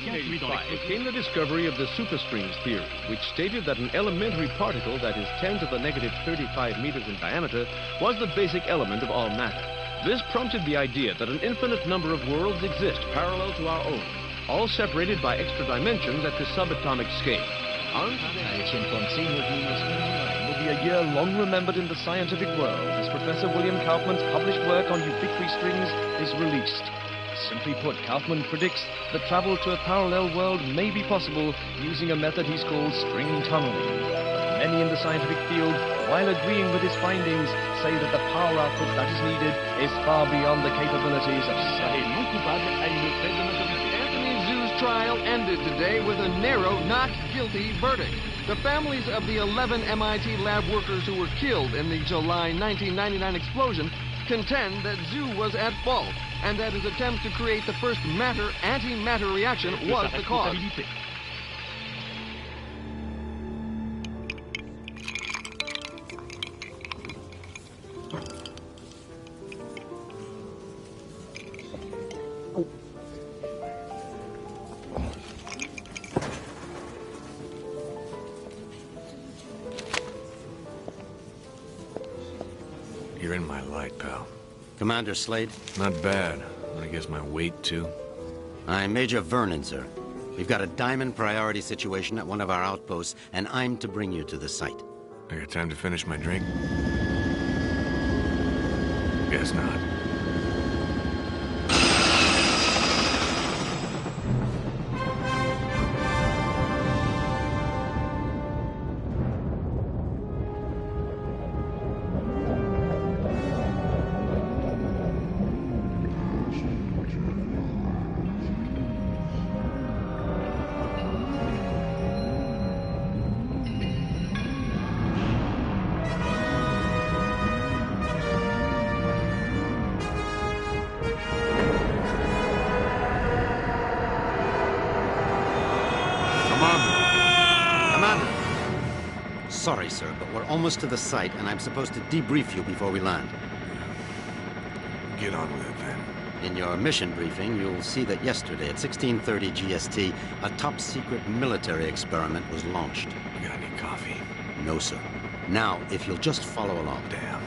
1985 came the discovery of the superstrings theory, which stated that an elementary particle that is 10 to the negative 35 meters in diameter was the basic element of all matter. This prompted the idea that an infinite number of worlds exist parallel to our own, all separated by extra dimensions at the subatomic scale. Will be a year long remembered in the scientific world as Professor William Kaufman's published work on ubiquitary strings is released. Simply put, Kaufman predicts that travel to a parallel world may be possible using a method he's called string tunneling. But many in the scientific field, while agreeing with his findings, say that the power output that is needed is far beyond the capabilities of science. Anthony Zhu's trial ended today with a narrow not guilty verdict. The families of the 11 MIT lab workers who were killed in the July 1999 explosion contend that Zhu was at fault and that his attempt to create the first matter-antimatter reaction was the cause. You're in my light, pal. Commander Slade? Not bad. I guess my weight, too. I'm Major Vernon, sir. We've got a diamond priority situation at one of our outposts, and I'm to bring you to the site. I got time to finish my drink? Guess not. Sorry, sir, but we're almost to the site, and I'm supposed to debrief you before we land. Get on with it, then. In your mission briefing, you'll see that yesterday at 16:30 GST, a top-secret military experiment was launched. You got any coffee? No, sir. Now, if you'll just follow along. Damn.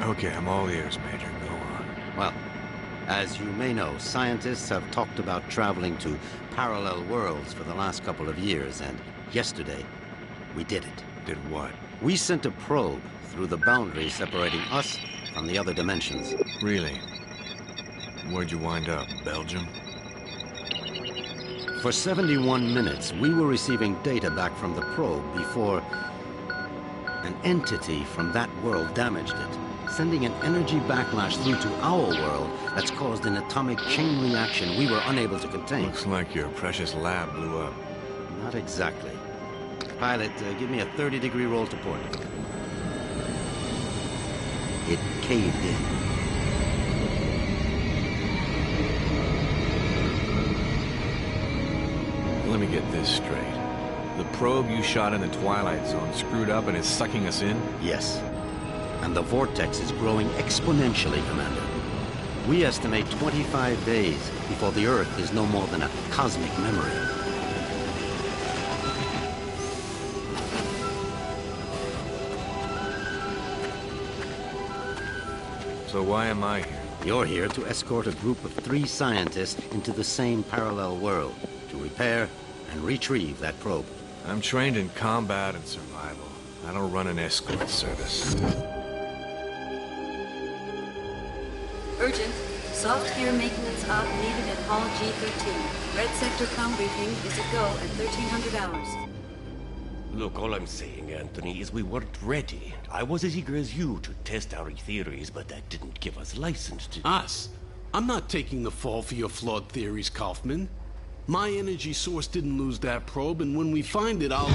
Okay, I'm all ears, Major. Go on. Well, as you may know, scientists have talked about traveling to parallel worlds for the last couple of years, and yesterday, we did it. Did what? We sent a probe through the boundary separating us from the other dimensions. Really? Where'd you wind up? Belgium? For 71 minutes, we were receiving data back from the probe before an entity from that world damaged it, sending an energy backlash through to our world that's caused an atomic chain reaction we were unable to contain. Looks like your precious lab blew up. Not exactly. Pilot, give me a 30-degree roll to port. It caved in. Let me get this straight. The probe you shot in the Twilight Zone screwed up and is sucking us in? Yes. And the vortex is growing exponentially, Commander. We estimate 25 days before the Earth is no more than a cosmic memory. So why am I here? You're here to escort a group of 3 scientists into the same parallel world to repair and retrieve that probe. I'm trained in combat and survival. I don't run an escort service. Urgent. Soft gear maintenance op needed at Hall G13. Red sector comm briefing is a go at 1300 hours. Look, all I'm saying, Anthony, is we weren't ready. I was as eager as you to test our theories, but that didn't give us license to... Us? I'm not taking the fall for your flawed theories, Kaufman. My energy source didn't lose that probe, and when we find it, I'll...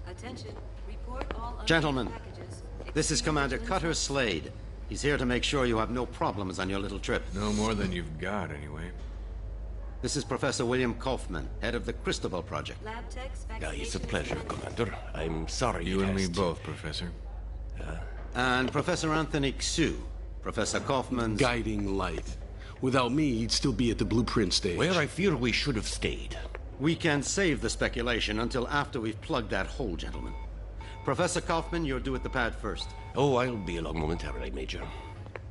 Attention. Report all Gentlemen, packages. this is Commander Cutter Slade. He's here to make sure you have no problems on your little trip. No more than you've got, anyway. This is Professor William Kaufman, head of the Cristobal Project. Lab techs, It's a pleasure, Commander. I'm sorry You and me asked. both, Professor. And Professor Anthony Xu, Professor Kaufman's... Guiding light. Without me, he'd still be at the blueprint stage. Where I fear we should have stayed. We can save the speculation until after we've plugged that hole, gentlemen. Professor Kaufman, you're due at the pad first. Oh, I'll be along momentarily, Major.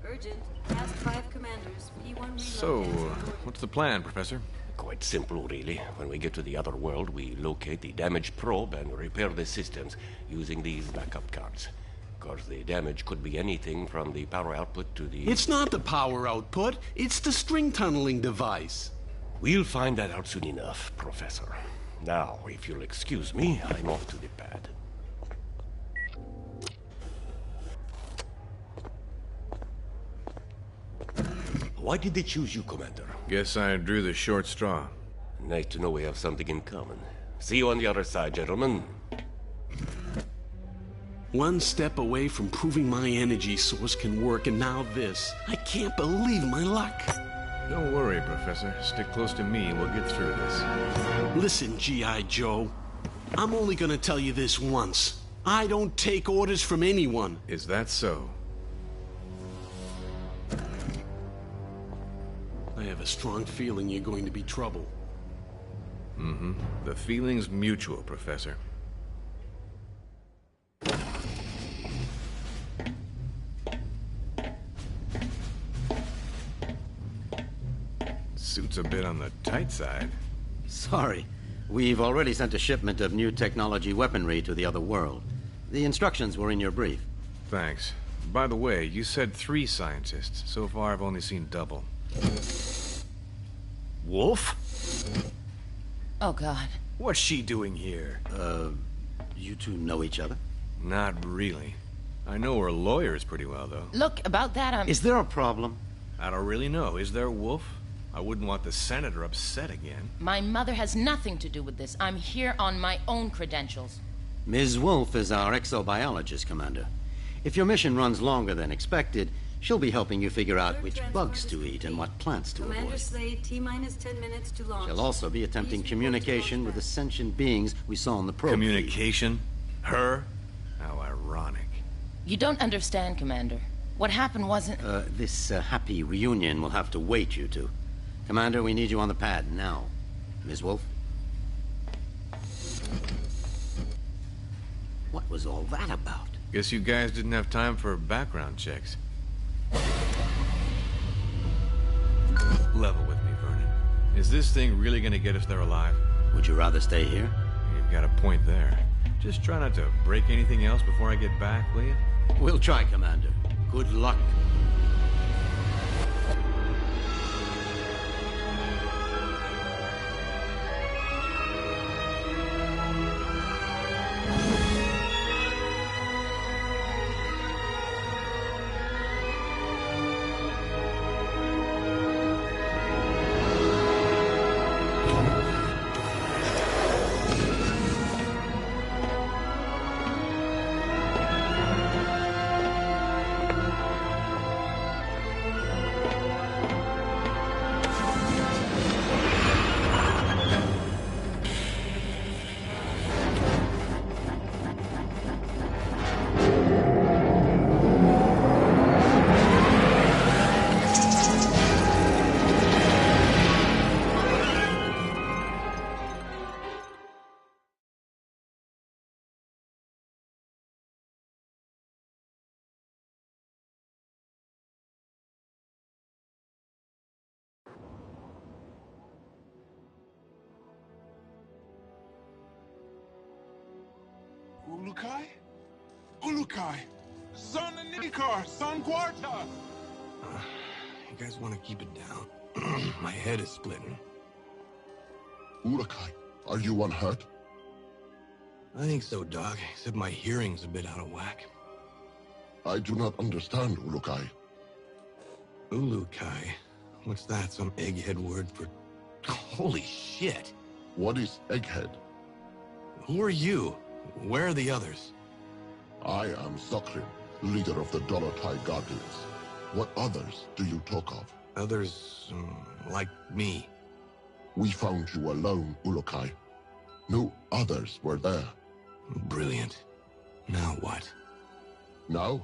Urgent. Task 5 commanders. P1 reload. So, what's the plan, Professor? Quite simple, really. When we get to the other world, we locate the damaged probe and repair the systems using these backup cards. Of course, the damage could be anything from the power output to the... It's not the power output, it's the string tunneling device. We'll find that out soon enough, Professor. Now, if you'll excuse me, I'm off to the pad. Why did they choose you, Commander? Guess I drew the short straw. Nice to know we have something in common. See you on the other side, gentlemen. One step away from proving my energy source can work, and now this. I can't believe my luck. Don't worry, Professor. Stick close to me and we'll get through this. Listen, G.I. Joe. I'm only gonna tell you this once. I don't take orders from anyone. Is that so? I have a strong feeling you're going to be trouble. Mm-hmm. The feeling's mutual, Professor. Suit's a bit on the tight side. Sorry. We've already sent a shipment of new technology weaponry to the other world. The instructions were in your brief. Thanks. By the way, you said 3 scientists. So far, I've only seen double. Wolf? Oh, God. What's she doing here? You two know each other? Not really. I know her lawyers pretty well, though. Look, about that, Is there a problem? I don't really know. Is there, Wolf? I wouldn't want the Senator upset again. My mother has nothing to do with this. I'm here on my own credentials. Ms. Wolf is our exobiologist, Commander. If your mission runs longer than expected, she'll be helping you figure out which bugs to eat and what plants to Commander avoid. Slade, T-minus 10 minutes to launch. She'll also be attempting communication with the sentient beings we saw on the probe. Communication? Her? How ironic. You don't understand, Commander. What happened wasn't... This happy reunion will have to wait, you two. Commander, we need you on the pad now. Ms. Wolf? What was all that about? Guess you guys didn't have time for background checks. Level with me, Vernon. Is this thing really gonna get us there alive? Would you rather stay here? You've got a point there. Just try not to break anything else before I get back, will you? We'll try, Commander. Good luck. Ulukai? Ulukai! Son Nikar! Son Quarta! You guys want to keep it down? My head is splitting. Ulukai, are you unhurt? I think so, Doc, except my hearing's a bit out of whack. I do not understand, Ulukai. Ulukai? What's that, some egghead word for... Holy shit! What is egghead? Who are you? Where are the others? I am Zokrim, leader of the Dolotai Guardians. What others do you talk of? Others, like me. We found you alone, Ulukai. No others were there. Brilliant. Now what? Now?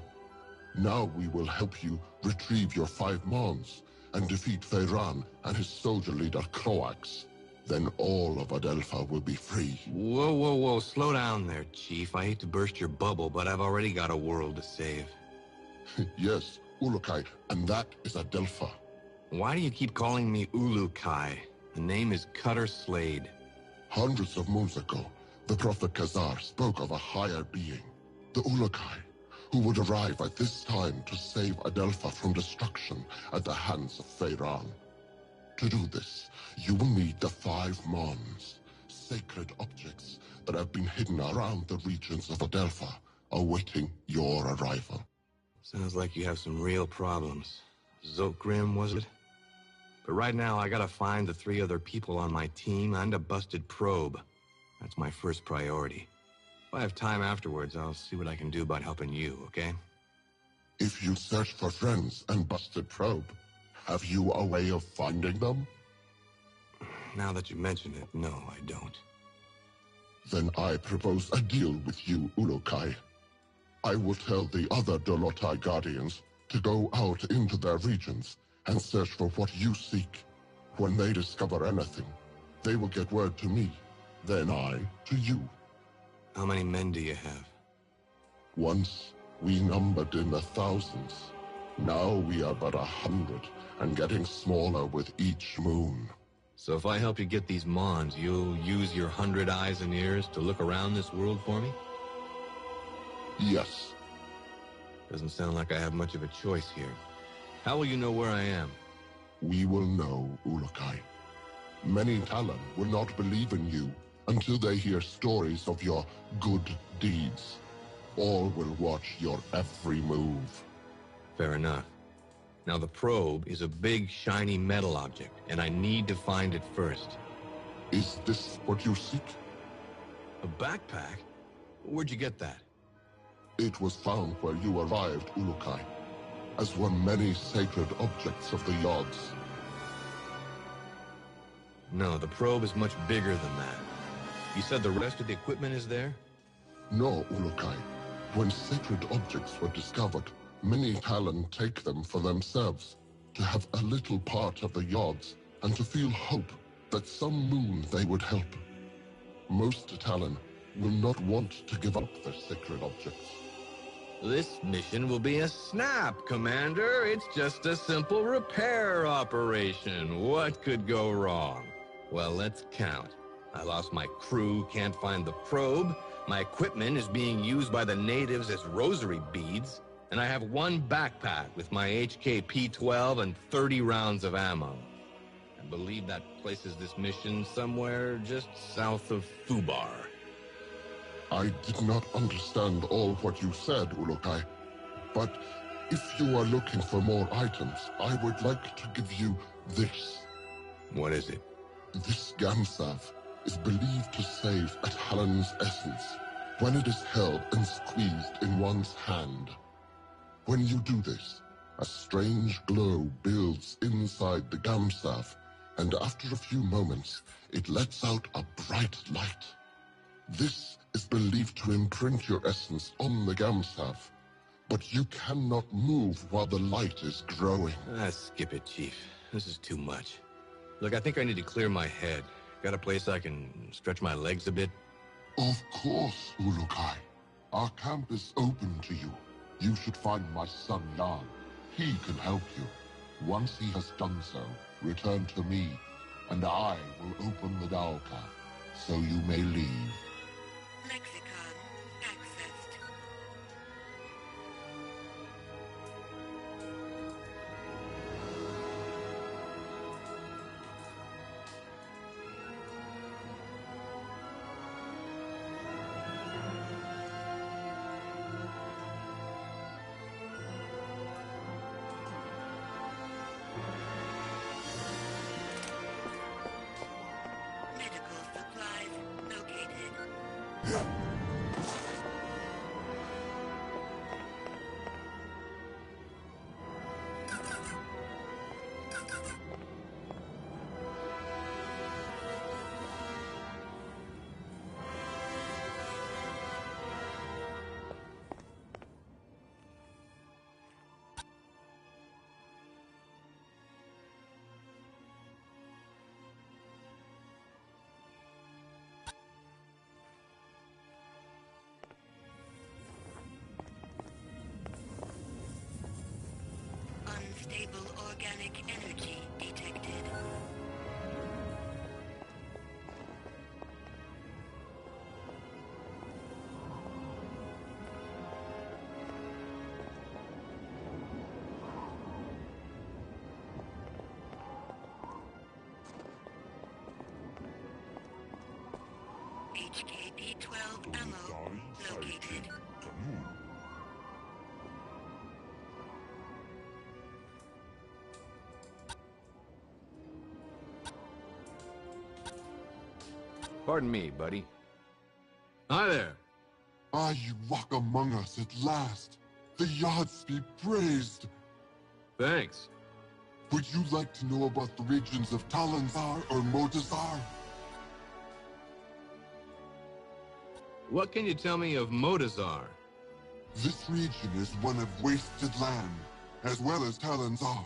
Now we will help you retrieve your 5 mons and defeat Feyran and his soldier leader Croax, then all of Adelpha will be free. Whoa, whoa, whoa. Slow down there, Chief. I hate to burst your bubble, but I've already got a world to save. Yes, Ulukai, and that is Adelpha. Why do you keep calling me Ulukai? The name is Cutter Slade. Hundreds of moons ago, the Prophet Khazar spoke of a higher being, the Ulukai, who would arrive at this time to save Adelpha from destruction at the hands of Feyran. To do this, you will need the 5 Mons, sacred objects that have been hidden around the regions of Adelpha, awaiting your arrival. Sounds like you have some real problems. Zokgrim, was it? But right now, I gotta find the 3 other people on my team and a busted probe. That's my first priority. If I have time afterwards, I'll see what I can do about helping you, okay? If you search for friends and busted probe, have you a way of finding them? Now that you mention it, no, I don't. Then I propose a deal with you, Ulukai. I will tell the other Dolotai Guardians to go out into their regions and search for what you seek. When they discover anything, they will get word to me, then I to you. How many men do you have? Once, we numbered in the thousands. Now we are but 100, and getting smaller with each moon. So if I help you get these Mons, you'll use your 100 eyes and ears to look around this world for me? Yes. Doesn't sound like I have much of a choice here. How will you know where I am? We will know, Ulukai. Many Talon will not believe in you until they hear stories of your good deeds. All will watch your every move. Fair enough. Now the probe is a big, shiny metal object, and I need to find it first. Is this what you seek? A backpack? Where'd you get that? It was found where you arrived, Ulukai, as were many sacred objects of the Yods. No, the probe is much bigger than that. You said the rest of the equipment is there? No, Ulukai. When sacred objects were discovered, many Talon take them for themselves, to have a little part of the Yods, and to feel hope that some moon they would help. Most Talon will not want to give up their sacred objects. This mission will be a snap, Commander. It's just a simple repair operation. What could go wrong? Well, let's count. I lost my crew, can't find the probe. My equipment is being used by the natives as rosary beads. And I have 1 backpack with my HK P-12 and 30 rounds of ammo. I believe that places this mission somewhere just south of Fubar. I did not understand all what you said, Ulukai, but if you are looking for more items, I would like to give you this. What is it? This Gamsav is believed to save a Talon's essence when it is held and squeezed in one's hand. When you do this, a strange glow builds inside the Gamsav, and after a few moments, it lets out a bright light. This is believed to imprint your essence on the Gamsav, but you cannot move while the light is growing. Skip it, Chief. This is too much. Look, I think I need to clear my head. Got a place I can stretch my legs a bit? Of course, Ulukai. Our camp is open to you. You should find my son Jan. He can help you. Once he has done so, return to me, and I will open the Nèlkül, so you may leave. Lexicon accessed. Medical supplies located. Stable organic energy detected. HKP-12 ammo located. Pardon me, buddy. Hi there. Ah, you walk among us at last. The Yads be praised. Thanks. Would you like to know about the regions of Talanzar or Motazar? What can you tell me of Motazar? This region is one of wasted land, as well as Talanzar.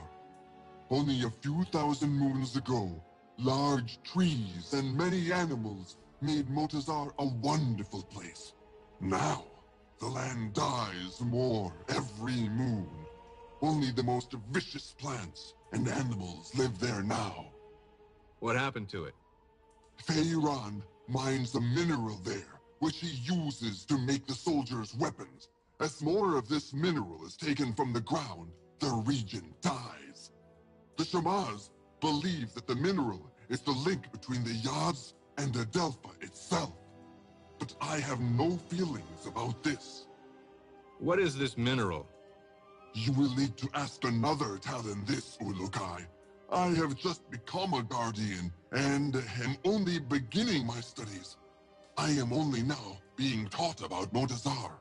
Only a few thousand moons ago, large trees and many animals made Motazar a wonderful place. Now, the land dies more every moon. Only the most vicious plants and animals live there now. What happened to it? Feiran mines a mineral there, which he uses to make the soldiers' weapons. As more of this mineral is taken from the ground, the region dies. The Shamaz believe that the mineral is the link between the Yads and Adelpha itself. But I have no feelings about this. What is this mineral? You will need to ask another Talon this, Ulukai. I have just become a Guardian, and am only beginning my studies. I am only now being taught about Motazar.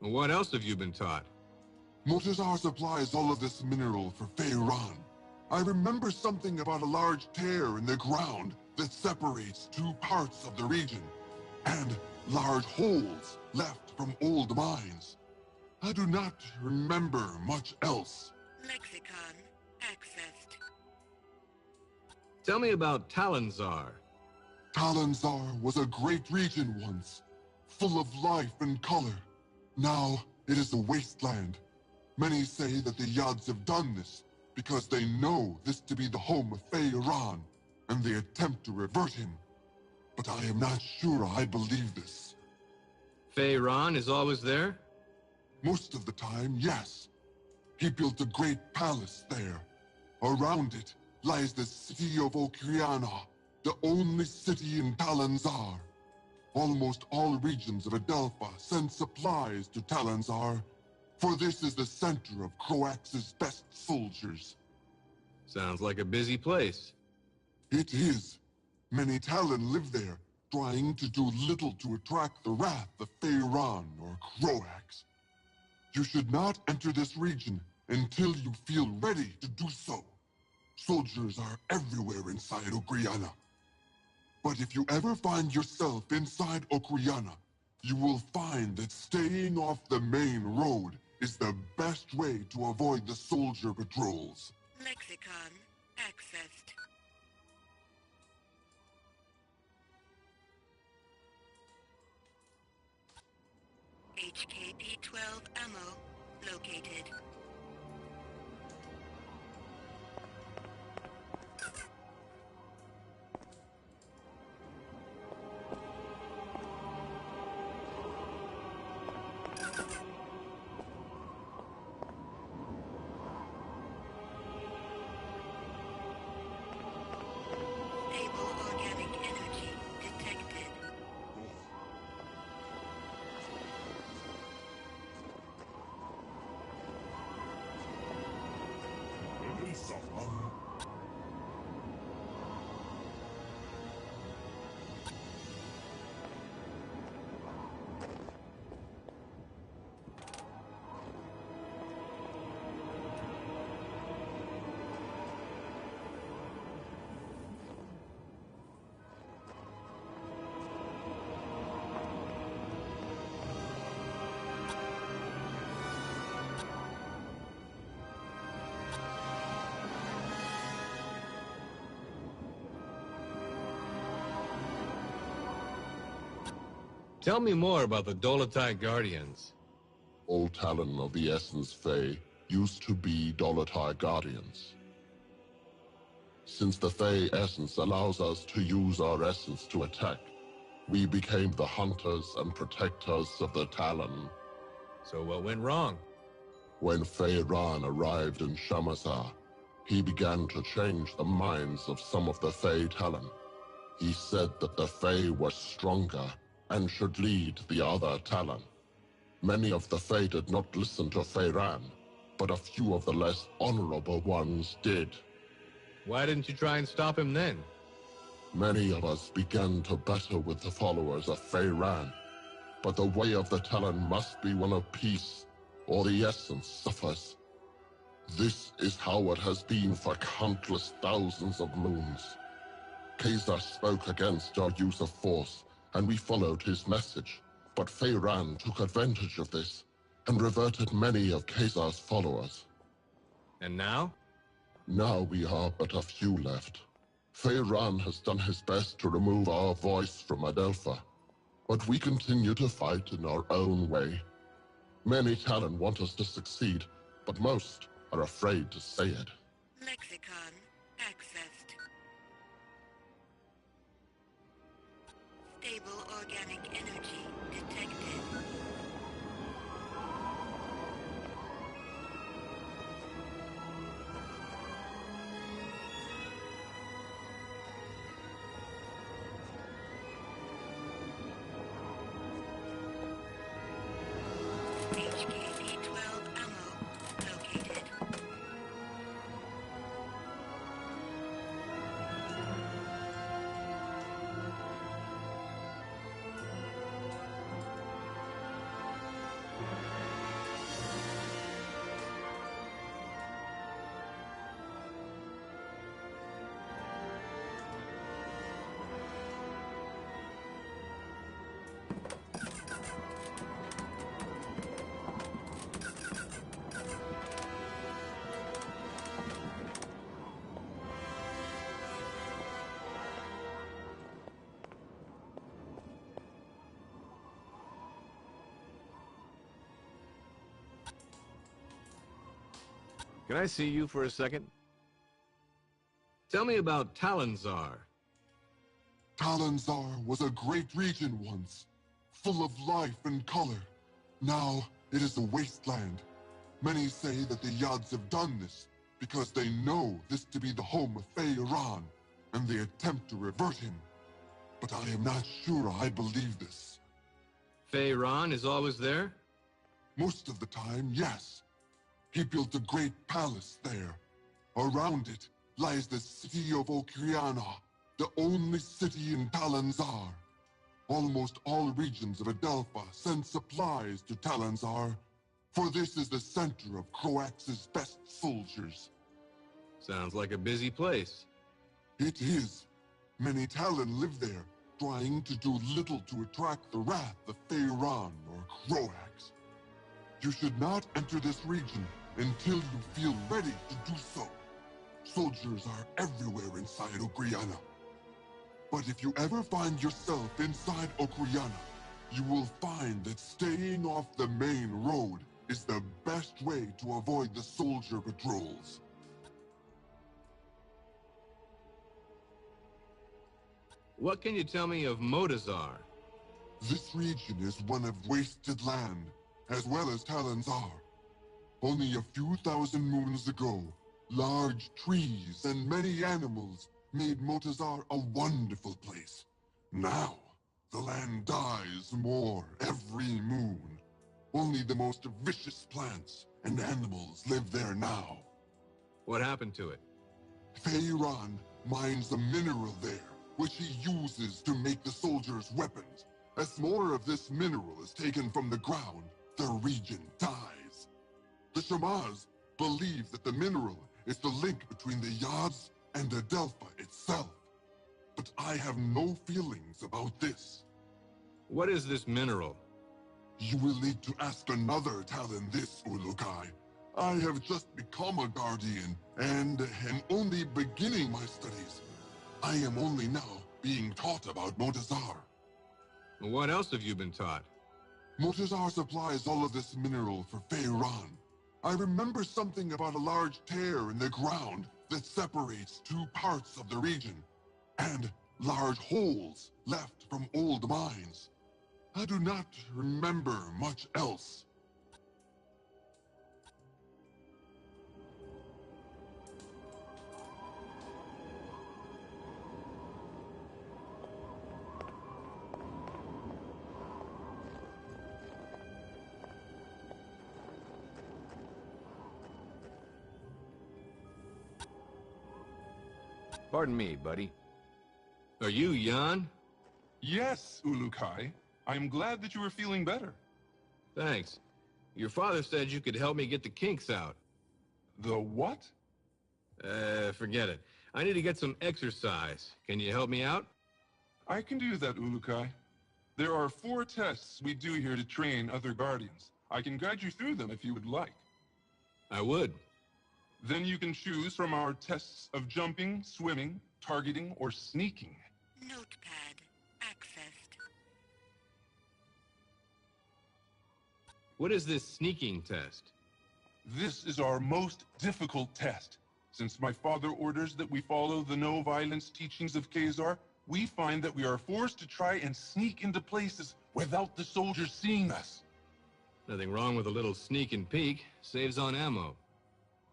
What else have you been taught? Motazar supplies all of this mineral for Feiran. I remember something about a large tear in the ground that separates two parts of the region, and large holes left from old mines. I do not remember much else. Lexicon accessed. Tell me about Talanzar. Talanzar was a great region once, full of life and color. Now it is a wasteland. Many say that the Yads have done this because they know this to be the home of Feiran, and they attempt to revert him. But I am not sure I believe this. Feiran is always there? Most of the time, yes. He built a great palace there. Around it lies the city of Okriana, the only city in Talanzar. Almost all regions of Adelpha send supplies to Talanzar, for this is the center of Croax's best soldiers. Sounds like a busy place. It is. Many Talon live there, trying to do little to attract the wrath of Feiran or Croax. You should not enter this region until you feel ready to do so. Soldiers are everywhere inside Okriana. But if you ever find yourself inside Okriana, you will find that staying off the main road is the best way to avoid the soldier patrols. Lexicon accessed. HKP-12 ammo located. Stable organic energy detected. Tell me more about the Dolotai Guardians. All Talon of the Essence Fae, used to be Dolotai Guardians. Since the Fey essence allows us to use our essence to attack, we became the hunters and protectors of the Talon. So what went wrong? When Fey-Ran arrived in Shamazar, he began to change the minds of some of the Fey Talon. He said that the Fey were stronger and should lead the other Talon. Many of the Fey did not listen to Fey-Ran, but a few of the less honorable ones did. Why didn't you try and stop him then? Many of us began to battle with the followers of Fey-Ran, but the way of the Talon must be one of peace, or the essence suffers. This is how it has been for countless thousands of moons. Khazar spoke against our use of force, and we followed his message, but Fey-Ran took advantage of this, and reverted many of Khazar's followers. And now? Now we are but a few left. Fey-Ran has done his best to remove our voice from Adelpha, but we continue to fight in our own way. Many Talon want us to succeed, but most are afraid to say it. Lexicon accessed. Stable organic energy detected. HKP-12 ammo located. Can I see you for a second? Tell me about Talonzar. Talonzar was a great region once, full of life and color. Now it is a wasteland. Many say that the Yads have done this because they know this to be the home of Fey-Ran, and they attempt to revert him. But I am not sure I believe this. Fey-Ran is always there? Most of the time, yes. He built a great palace there. Around it lies the city of Okriana, the only city in Talonzar. Almost all regions of Adelpha send supplies to Talonzar, for this is the center of Croax's best soldiers. Sounds like a busy place. It is. Many Talon live there, trying to do little to attract the wrath of Fey-Ran or Croax. You should not enter this region until you feel ready to do so. Soldiers are everywhere inside Okriana. But if you ever find yourself inside Okriana, you will find that staying off the main road is the best way to avoid the soldier patrols. What can you tell me of Motazar? This region is one of wasted land, as well as Talonzar. Only a few thousand moons ago, large trees and many animals made Motazar a wonderful place. Now, the land dies more every moon. Only the most vicious plants and animals live there now. What happened to it? Fey-Ran mines a mineral there, which he uses to make the soldiers' weapons. As more of this mineral is taken from the ground, the region dies. The Shamaz believe that the mineral is the link between the Yads and Adelpha itself. But I have no feelings about this. What is this mineral? You will need to ask another Talon this, Ulukai. I have just become a Guardian, and am only beginning my studies. I am only now being taught about Motazar. What else have you been taught? Motazar supplies all of this mineral for Fey-Ran. I remember something about a large tear in the ground that separates two parts of the region, and large holes left from old mines. I do not remember much else. Pardon me, buddy. Are you Jan? Yes, Ulukai. I'm glad that you are feeling better. Thanks. Your father said you could help me get the kinks out. The what? Forget it. I need to get some exercise. Can you help me out? I can do that, Ulukai. There are 4 tests we do here to train other Guardians. I can guide you through them if you would like. I would. Then you can choose from our tests of jumping, swimming, targeting, or sneaking. Notepad accessed. What is this sneaking test? This is our most difficult test. Since my father orders that we follow the no-violence teachings of Khazar, we find that we are forced to try and sneak into places without the soldiers seeing us. Nothing wrong with a little sneak and peek. Saves on ammo.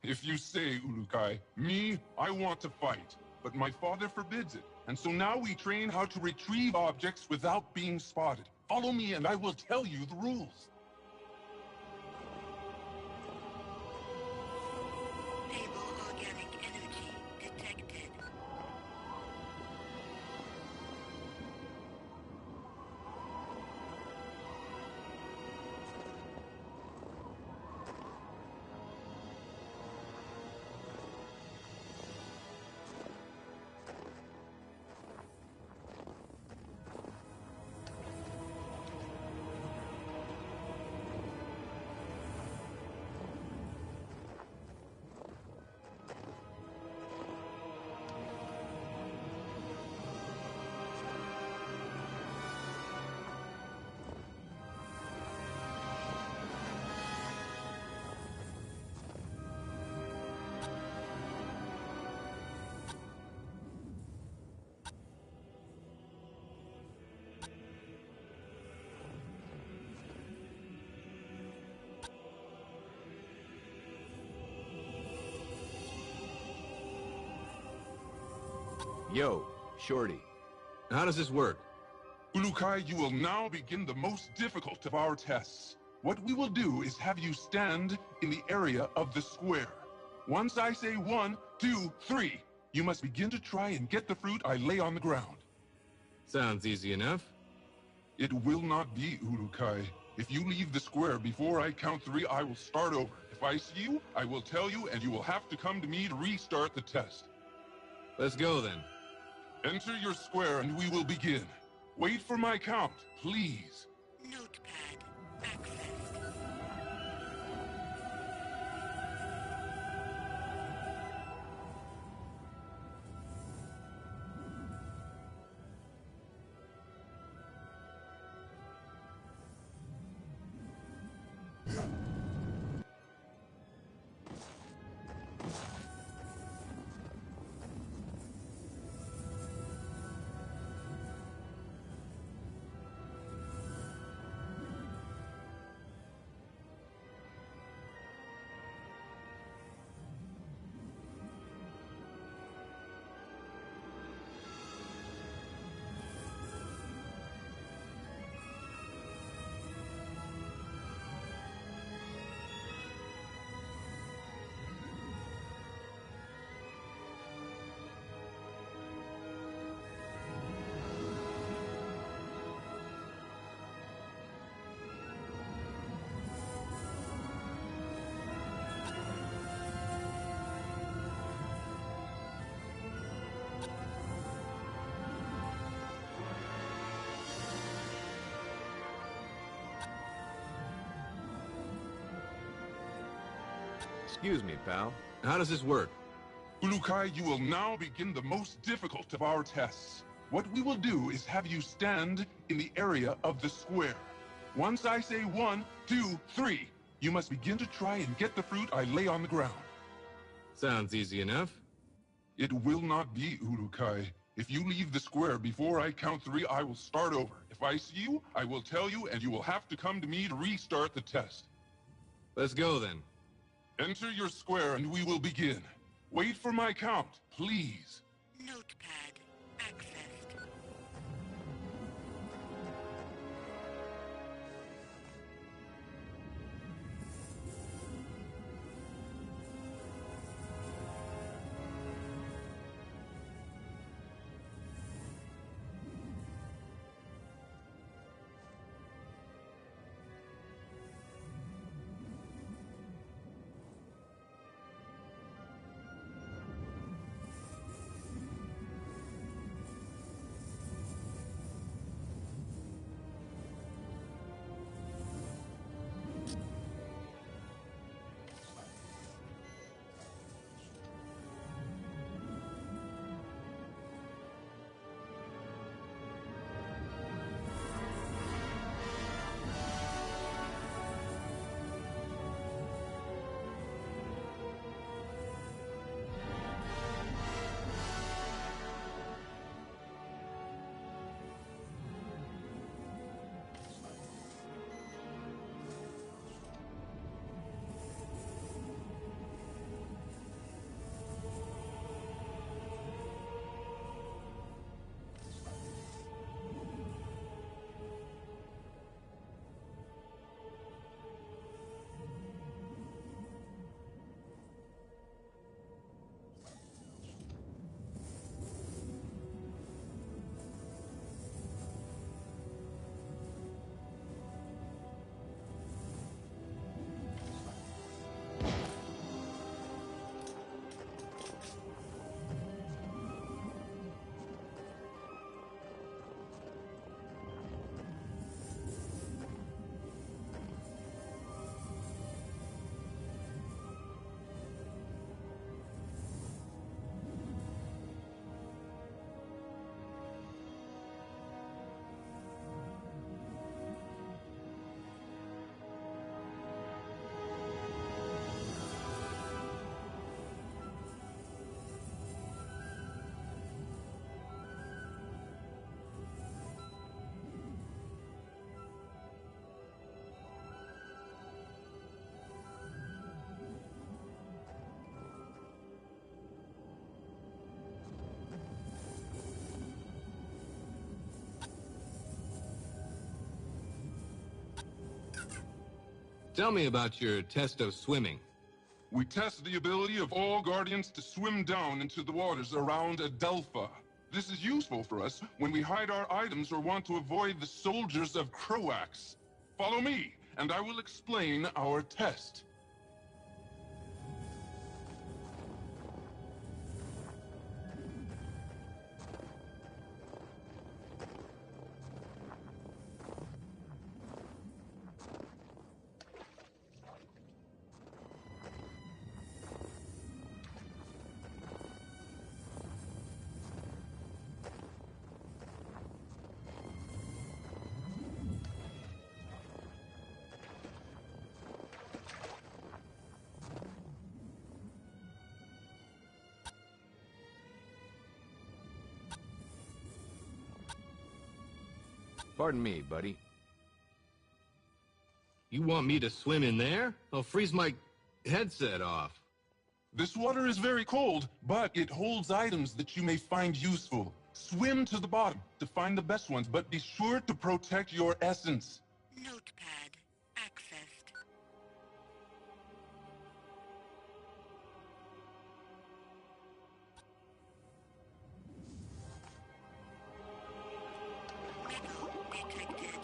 If you say, Ulukai, me, I want to fight, but my father forbids it. And so now we train how to retrieve objects without being spotted. Follow me and I will tell you the rules. Stable organic energy detected. Yo, Shorty. How does this work? Ulukai, you will now begin the most difficult of our tests. What we will do is have you stand in the area of the square. Once I say 1, 2, 3, you must begin to try and get the fruit I lay on the ground. Sounds easy enough. It will not be, Ulukai. If you leave the square before I count 3, I will start over. If I see you, I will tell you, and you will have to come to me to restart the test. Let's go then. Enter your square and we will begin. Wait for my count, please. Notepad accessed. Excuse me, pal. How does this work? Ulukai, you will now begin the most difficult of our tests. What we will do is have you stand in the area of the square. Once I say 1, 2, 3, You must begin to try and get the fruit I lay on the ground. Sounds easy enough. It will not be, Urukai. If you leave the square before I count 3, I will start over. If I see you, I will tell you, and you will have to come to me to restart the test. Let's go then. Enter your square and we will begin. Wait for my count, please. Notepad accessed. Tell me about your test of swimming. We test the ability of all Guardians to swim down into the waters around Adelpha. This is useful for us when we hide our items or want to avoid the soldiers of Croax. Follow me, and I will explain our test. Pardon me, buddy. You want me to swim in there? I'll freeze my headset off. This water is very cold, but it holds items that you may find useful. Swim to the bottom to find the best ones, but be sure to protect your essence. Notepad accessed. Metal detected.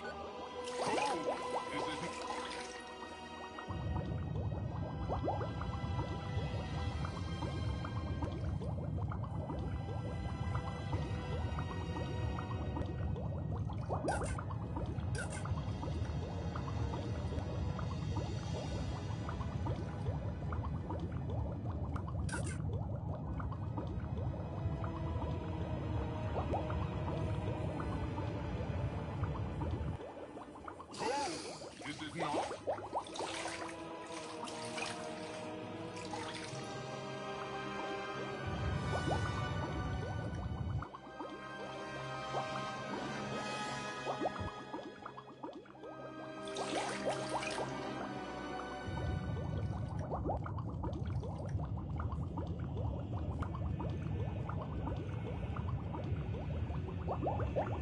Foreign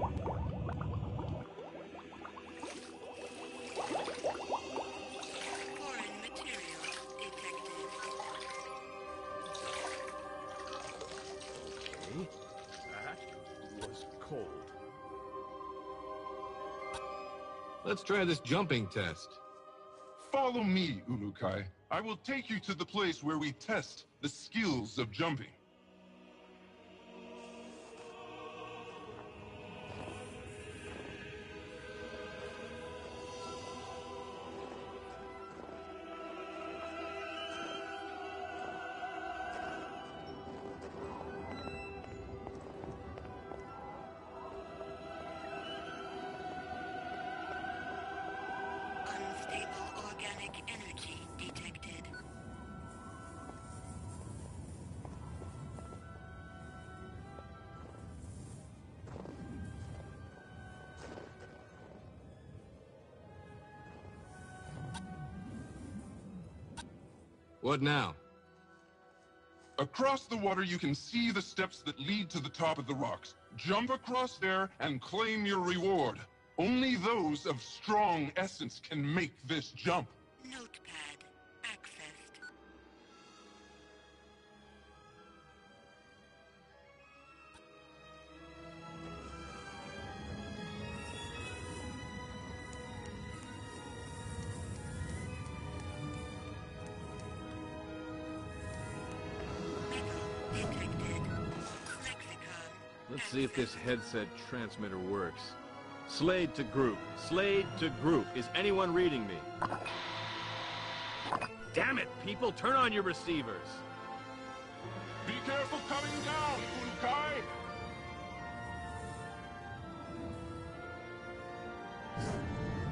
material detected. Okay, that was cold. Let's try this jumping test. Follow me, Ulukai. I will take you to the place where we test the skills of jumping. Unstable organic energy detected. What now? Across the water, you can see the steps that lead to the top of the rocks. Jump across there and claim your reward. Only those of strong essence can make this jump. Notepad accessed. Let's see if this headset transmitter works. Slade to group. Slade to group. Is anyone reading me? Damn it, people! Turn on your receivers! Be careful coming down, Ulukai!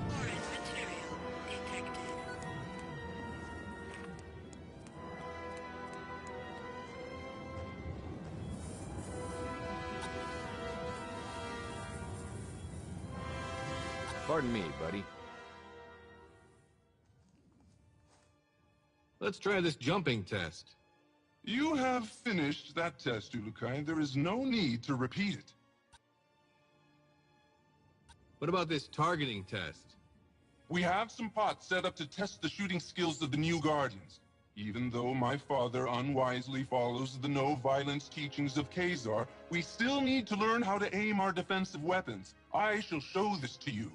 Foreign material detected. Pardon me, buddy. Let's try this jumping test. You have finished that test, Ulukai. There is no need to repeat it. What about this targeting test? We have some pots set up to test the shooting skills of the new Guardians. Even though my father unwisely follows the no-violence teachings of Khazar, we still need to learn how to aim our defensive weapons. I shall show this to you.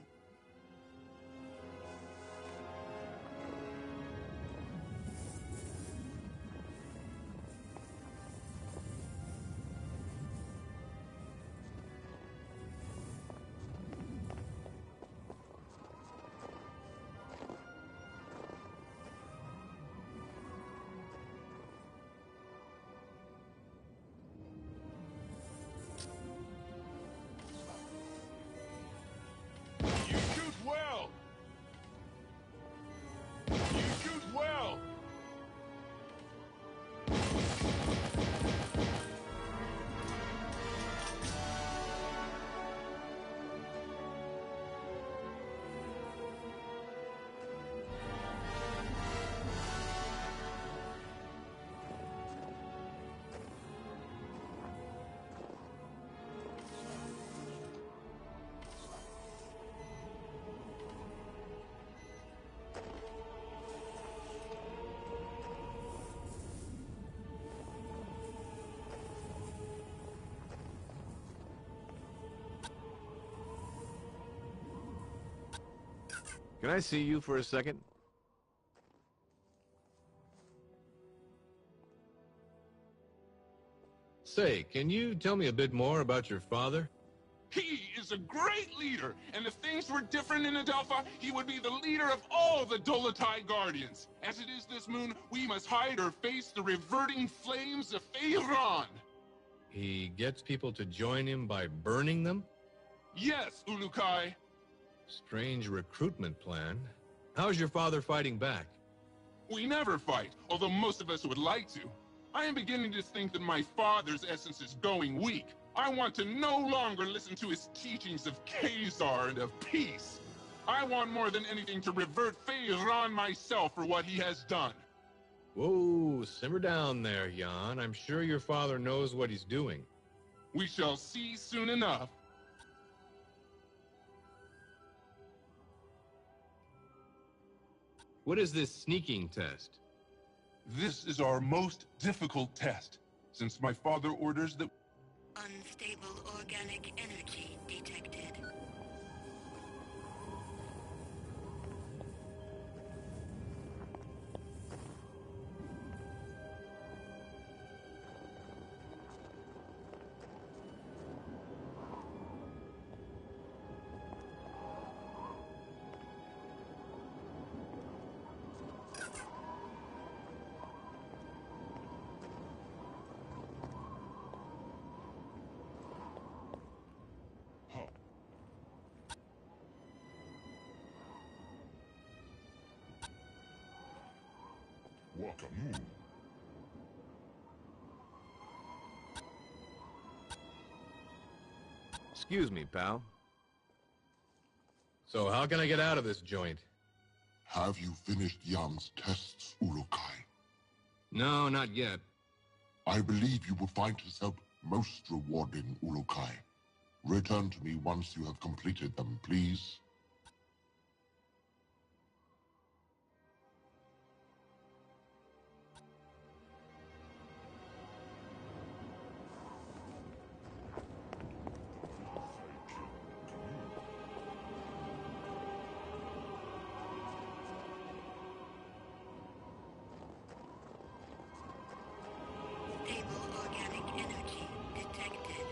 You shoot well! You shoot well! Can I see you for a second? Say, can you tell me a bit more about your father? He is a great leader, and if things were different in Adelpha, he would be the leader of all the Dolotai Guardians. As it is this moon, we must hide or face the reverting flames of Feyran. He gets people to join him by burning them? Yes, Ulukai. Strange recruitment plan. How's your father fighting back? We never fight, although most of us would like to. I am beginning to think that my father's essence is going weak. I want to no longer listen to his teachings of Khazar and of peace. I want more than anything to revert Feyran myself for what he has done. Whoa, simmer down there, Jan. I'm sure your father knows what he's doing. We shall see soon enough. What is this sneaking test? This is our most difficult test, since my father orders that... Unstable organic energy detected. Welcome. Excuse me, pal. So how can I get out of this joint? Have you finished Yang's tests, Ulukai? No, not yet. I believe you will find his help most rewarding, Ulukai. Return to me once you have completed them, please. Stable organic energy detected.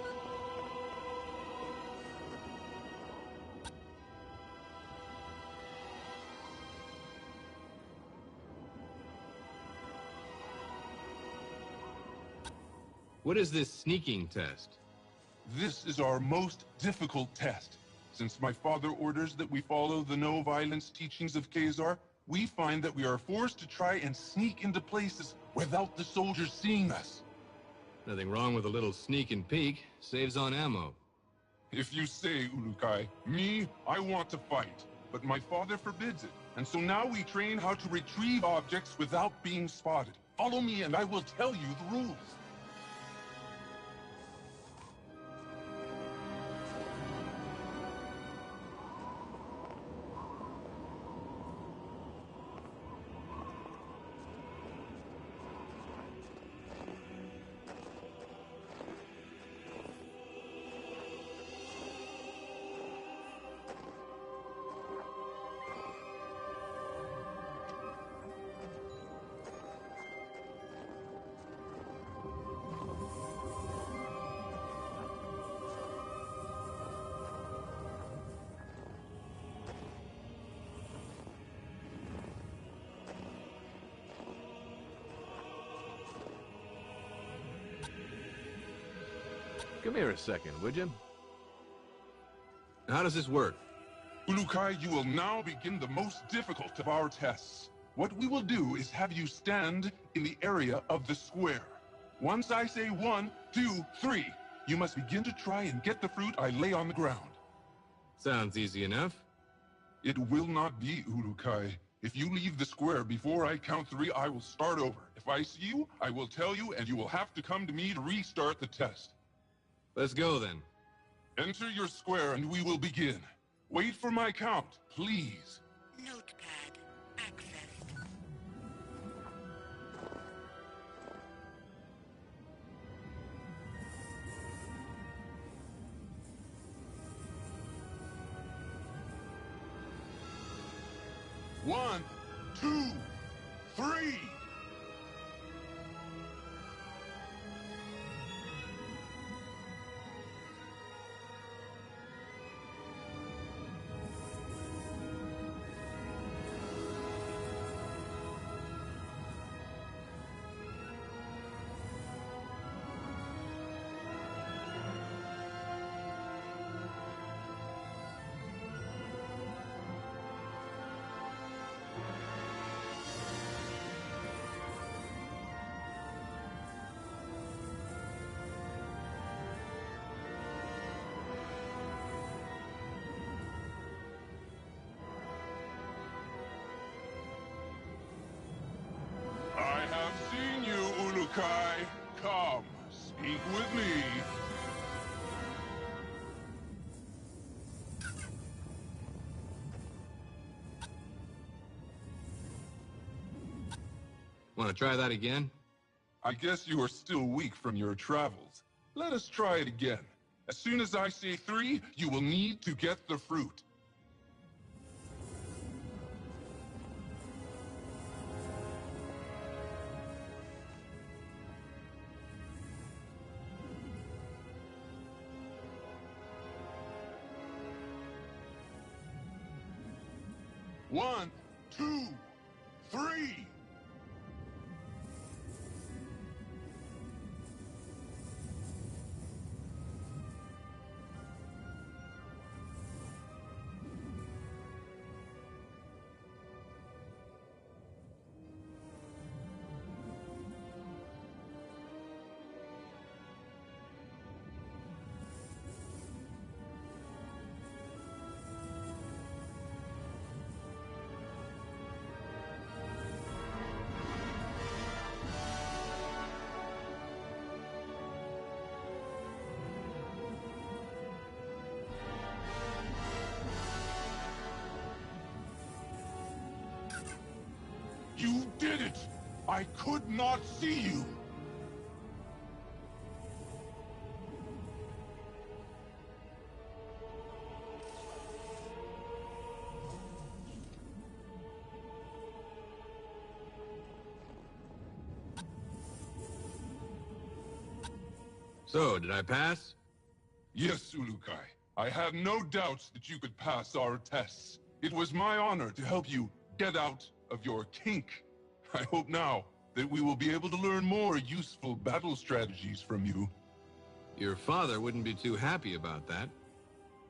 What is this sneaking test? This is our most difficult test. Since my father orders that we follow the no-violence teachings of Khazar, we find that we are forced to try and sneak into places without the soldiers seeing us. Nothing wrong with a little sneak and peek. Saves on ammo. If you say, Ulukai, me, I want to fight, but my father forbids it. And so now we train how to retrieve objects without being spotted. Follow me and I will tell you the rules. Come here a second, would you? How does this work? Ulukai, you will now begin the most difficult of our tests. What we will do is have you stand in the area of the square. Once I say 1, 2, 3, you must begin to try and get the fruit I lay on the ground. Sounds easy enough. It will not be, Ulukai. If you leave the square before I count 3, I will start over. If I see you, I will tell you, and you will have to come to me to restart the test. Let's go then. Enter your square and we will begin. Wait for my count, please. Notepad accessed. One, 2, 3. I have seen you, Ulukai. Come, speak with me. Want to try that again? I guess you are still weak from your travels. Let us try it again. As soon as I say 3, you will need to get the fruit. One, 2, 3. You did it! I could not see you! So, did I pass? Yes, Ulukai. I have no doubts that you could pass our tests. It was my honor to help you get out of your kink. I hope now that we will be able to learn more useful battle strategies from you. Your father wouldn't be too happy about that.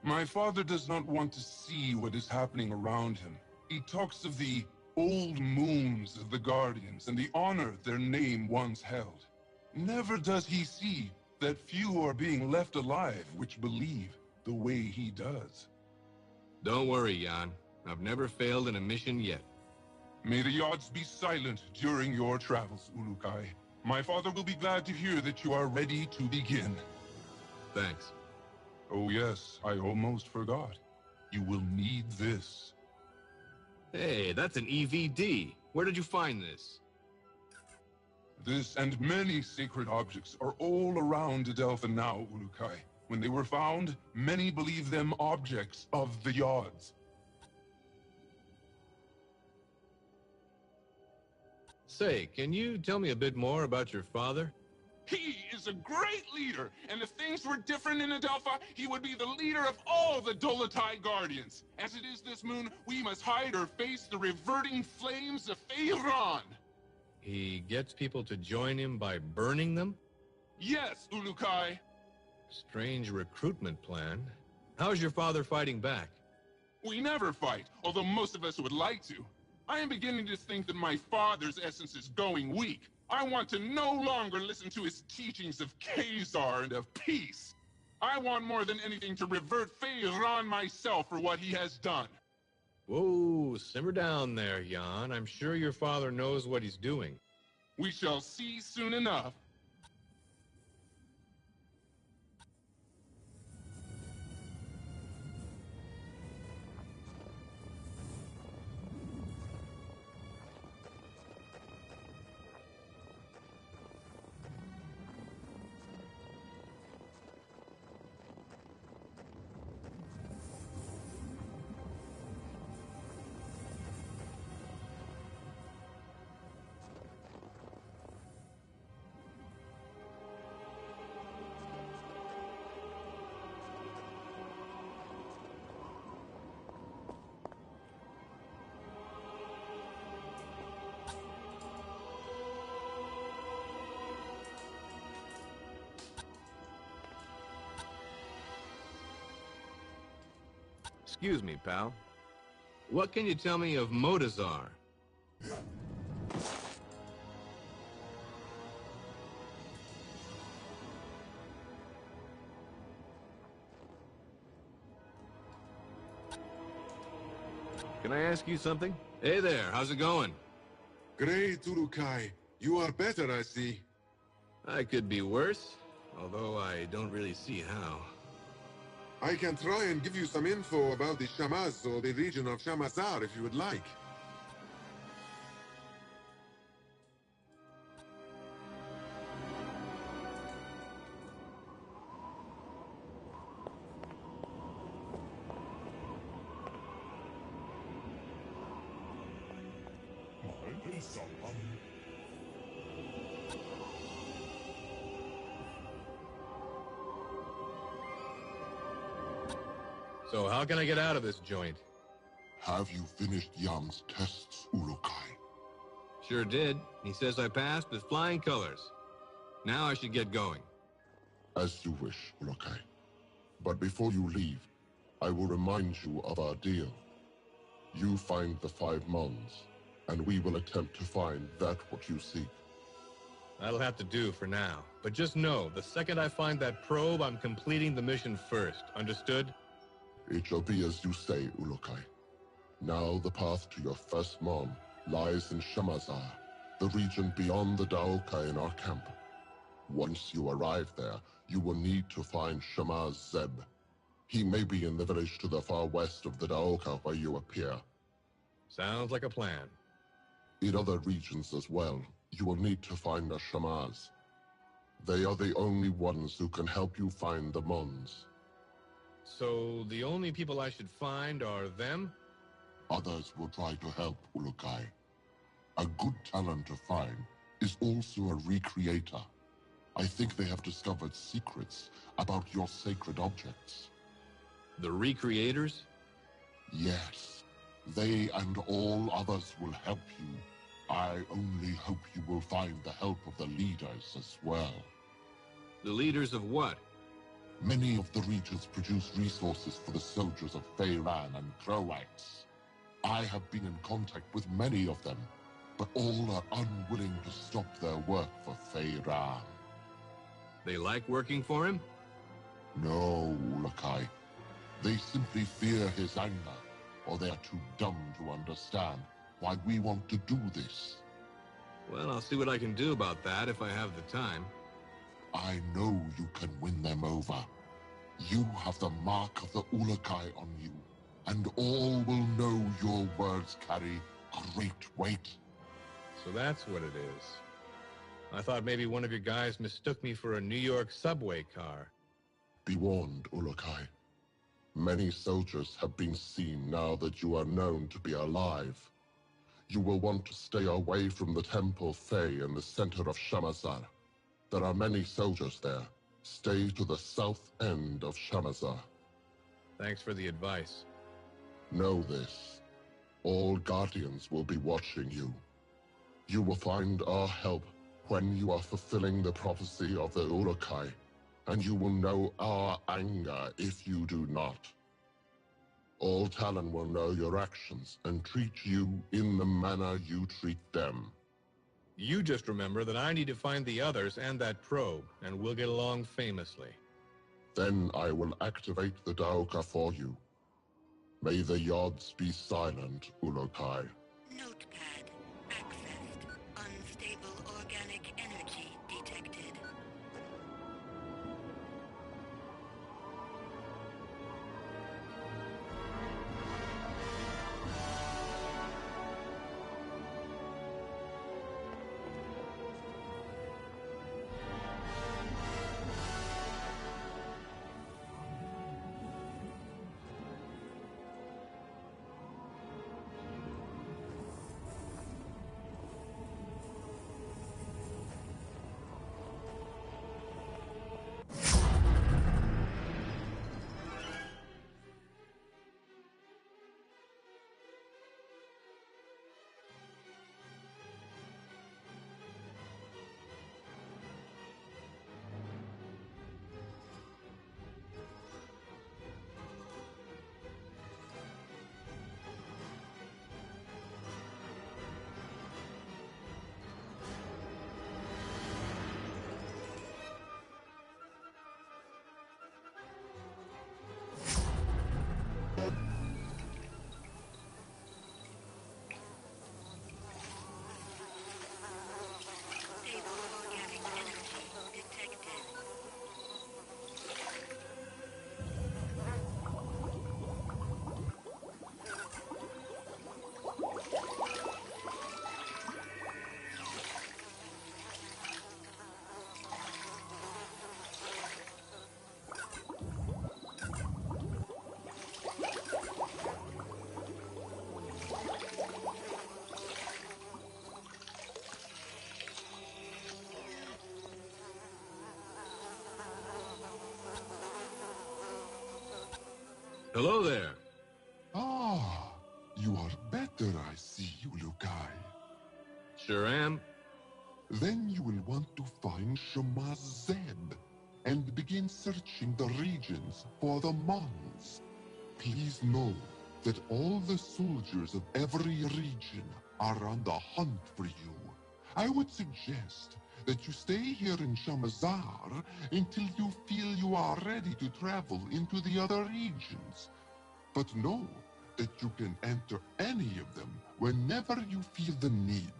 My father does not want to see what is happening around him. He talks of the old moons of the Guardians and the honor their name once held. Never does he see that few are being left alive which believe the way he does. Don't worry, Jan. I've never failed in a mission yet. May the odds be silent during your travels, Ulukai. My father will be glad to hear that you are ready to begin. Thanks. Oh yes, I almost forgot. You will need this. Hey, that's an EVD. Where did you find this? This and many sacred objects are all around Adelpha now, Ulukai. When they were found, many believe them objects of the Yods. Say, can you tell me a bit more about your father? He is a great leader, and if things were different in Adelpha, he would be the leader of all the Dolotai Guardians. As it is this moon, we must hide or face the reverting flames of Feyran. He gets people to join him by burning them? Yes, Ulukai. Strange recruitment plan. How's your father fighting back? We never fight, although most of us would like to. I am beginning to think that my father's essence is going weak. I want to no longer listen to his teachings of Khazar and of peace. I want more than anything to revert Feyran myself for what he has done. Whoa, simmer down there, Jan. I'm sure your father knows what he's doing. We shall see soon enough. Excuse me, pal. What can you tell me of Modazar? Can I ask you something? Hey there, how's it going? Great, Ulukai. You are better, I see. I could be worse, although I don't really see how. I can try and give you some info about the Shamaz or the region of Shamazar if you would like. So how can I get out of this joint? Have you finished Yam's tests, Ulukai? Sure did. He says I passed with flying colors. Now I should get going. As you wish, Ulukai. But before you leave, I will remind you of our deal. You find the 5 Mons, and we will attempt to find that what you seek. That'll have to do for now. But just know, the second I find that probe, I'm completing the mission first. Understood? It shall be as you say, Ulukai. Now the path to your first Mon lies in Shamazar, the region beyond the Daoka in our camp. Once you arrive there, you will need to find Shamaz Zeb. He may be in the village to the far west of the Daoka where you appear. Sounds like a plan. In other regions as well, you will need to find a Shamaz. They are the only ones who can help you find the Mons. So the only people I should find are them? Others will try to help, Ulukai. A good talent to find is also a recreator. I think they have discovered secrets about your sacred objects. The recreators? Yes. They and all others will help you. I only hope you will find the help of the leaders as well. The leaders of what? Many of the regions produce resources for the soldiers of Feyran and Croax. I have been in contact with many of them, but all are unwilling to stop their work for Feyran. They like working for him? No, Ulukai. They simply fear his anger, or they are too dumb to understand why we want to do this. Well, I'll see what I can do about that if I have the time. I know you can win them over. You have the mark of the Ulukai on you, and all will know your words carry great weight. So that's what it is. I thought maybe one of your guys mistook me for a New York subway car. Be warned, Ulukai. Many soldiers have been seen now that you are known to be alive. You will want to stay away from the Temple Fey in the center of Shamazar. There are many soldiers there. Stay to the south end of Shamazar. Thanks for the advice. Know this. All Guardians will be watching you. You will find our help when you are fulfilling the prophecy of the Ulukai, and you will know our anger if you do not. All Talon will know your actions and treat you in the manner you treat them. You just remember that I need to find the others and that probe, and we'll get along famously. Then I will activate the Daoka for you. May the Yods be silent, Ulukai. Notepad. Accessed. Unstable organic energy detected. Hello there. Ah, you are better, I see, Ulukai. Sure am. Then you will want to find Shemaz Zeb and begin searching the regions for the Mons. Please know that all the soldiers of every region are on the hunt for you. I would suggest that you stay here in Shamazar until you feel you are ready to travel into the other regions. But know that you can enter any of them whenever you feel the need.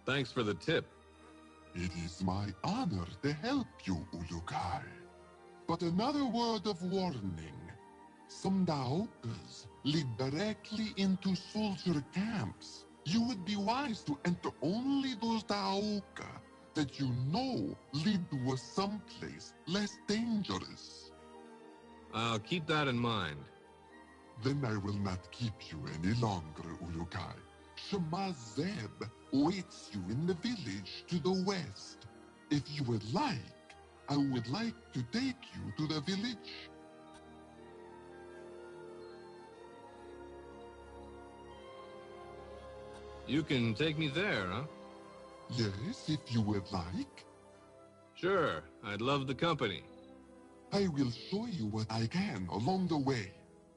Thanks for the tip. It is my honor to help you, Ulukai. But another word of warning. Some Daokas lead directly into soldier camps. You would be wise to enter only those Daoka that you know lead to someplace less dangerous. I'll keep that in mind. Then I will not keep you any longer, Ulukai. Shemaz Zeb waits you in the village to the west. If you would like, I would like to take you to the village. You can take me there, huh? Yes, if you would like. Sure, I'd love the company. I will show you what I can along the way.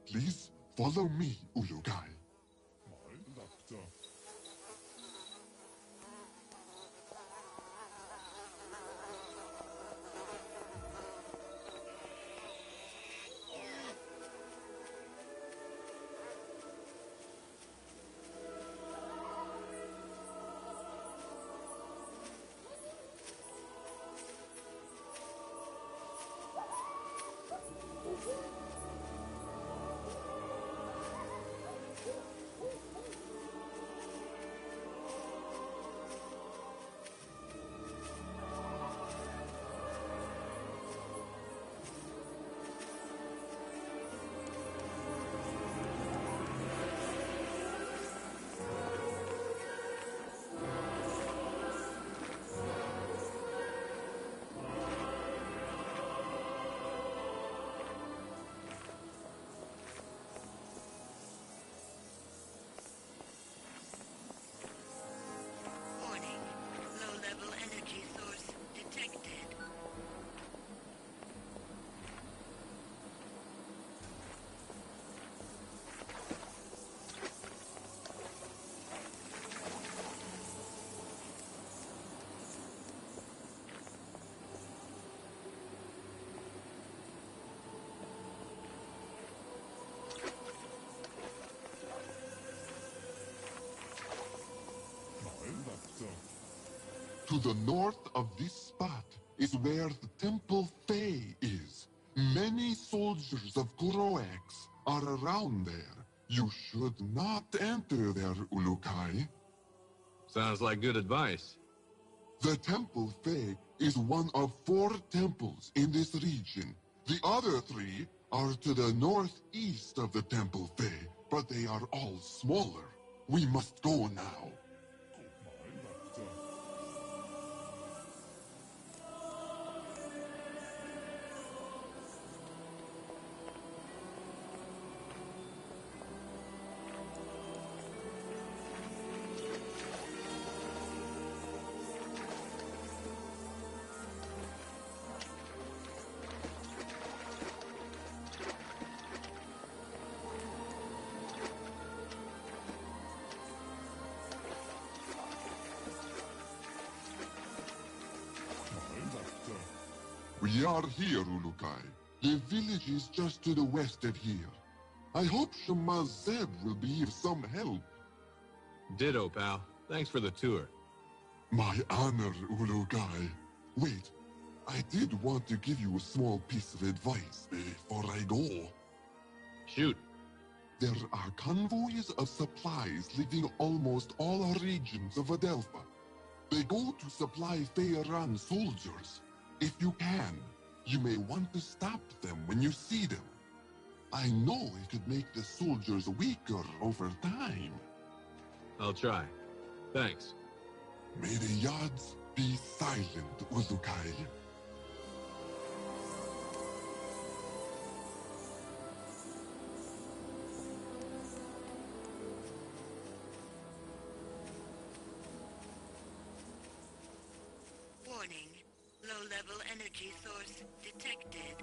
Please follow me, Ulukai. To the north of this spot is where the Temple Fae is. Many soldiers of Kuroax are around there. You should not enter there, Ulukai. Sounds like good advice. The Temple Fae is one of 4 temples in this region. The other 3 are to the northeast of the Temple Fae, but they are all smaller. We must go now. We are here, Ulukai. The village is just to the west of here. I hope Shemaz Zeb will be of some help. Ditto, pal. Thanks for the tour. My honor, Ulukai. Wait, I did want to give you a small piece of advice before I go. Shoot. There are convoys of supplies leaving almost all regions of Adelpha. They go to supply Feyran soldiers. If you can, you may want to stop them when you see them. I know it could make the soldiers weaker over time. I'll try. Thanks. May the Yads be silent, Ulukai. energy source detected.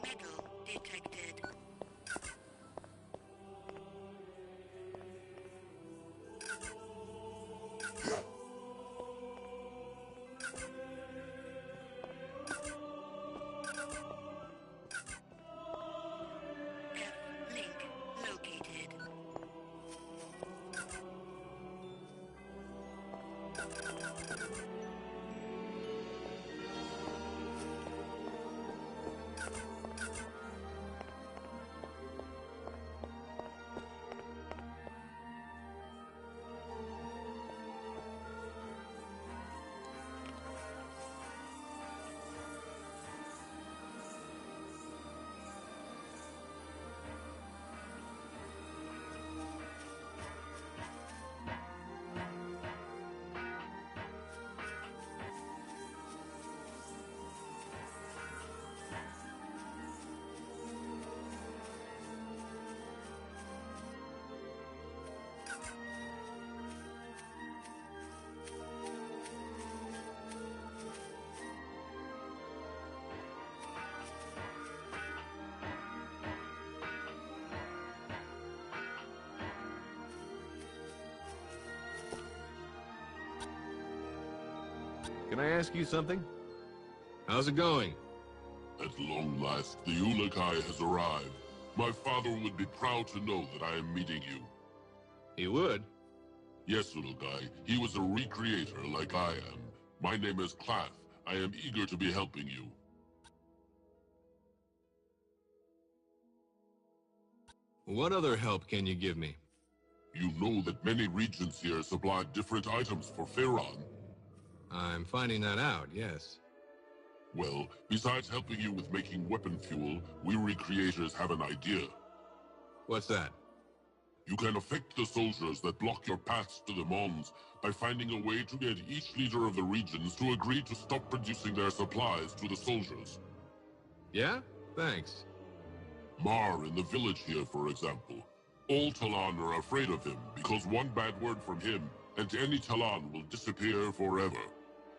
Metal detected. F-link located. Can I ask you something? How's it going? At long last, the Ulukai has arrived. My father would be proud to know that I am meeting you. He would? Yes, Ulukai. He was a recreator like I am. My name is Clath. I am eager to be helping you. What other help can you give me? You know that many regions here supply different items for Pharaon. I'm finding that out, yes. Well, besides helping you with making weapon fuel, we recreators have an idea. What's that? You can affect the soldiers that block your paths to the Mons by finding a way to get each leader of the regions to agree to stop producing their supplies to the soldiers. Yeah? Thanks. Mar in the village here, for example. All Talon are afraid of him because one bad word from him and any Talon will disappear forever.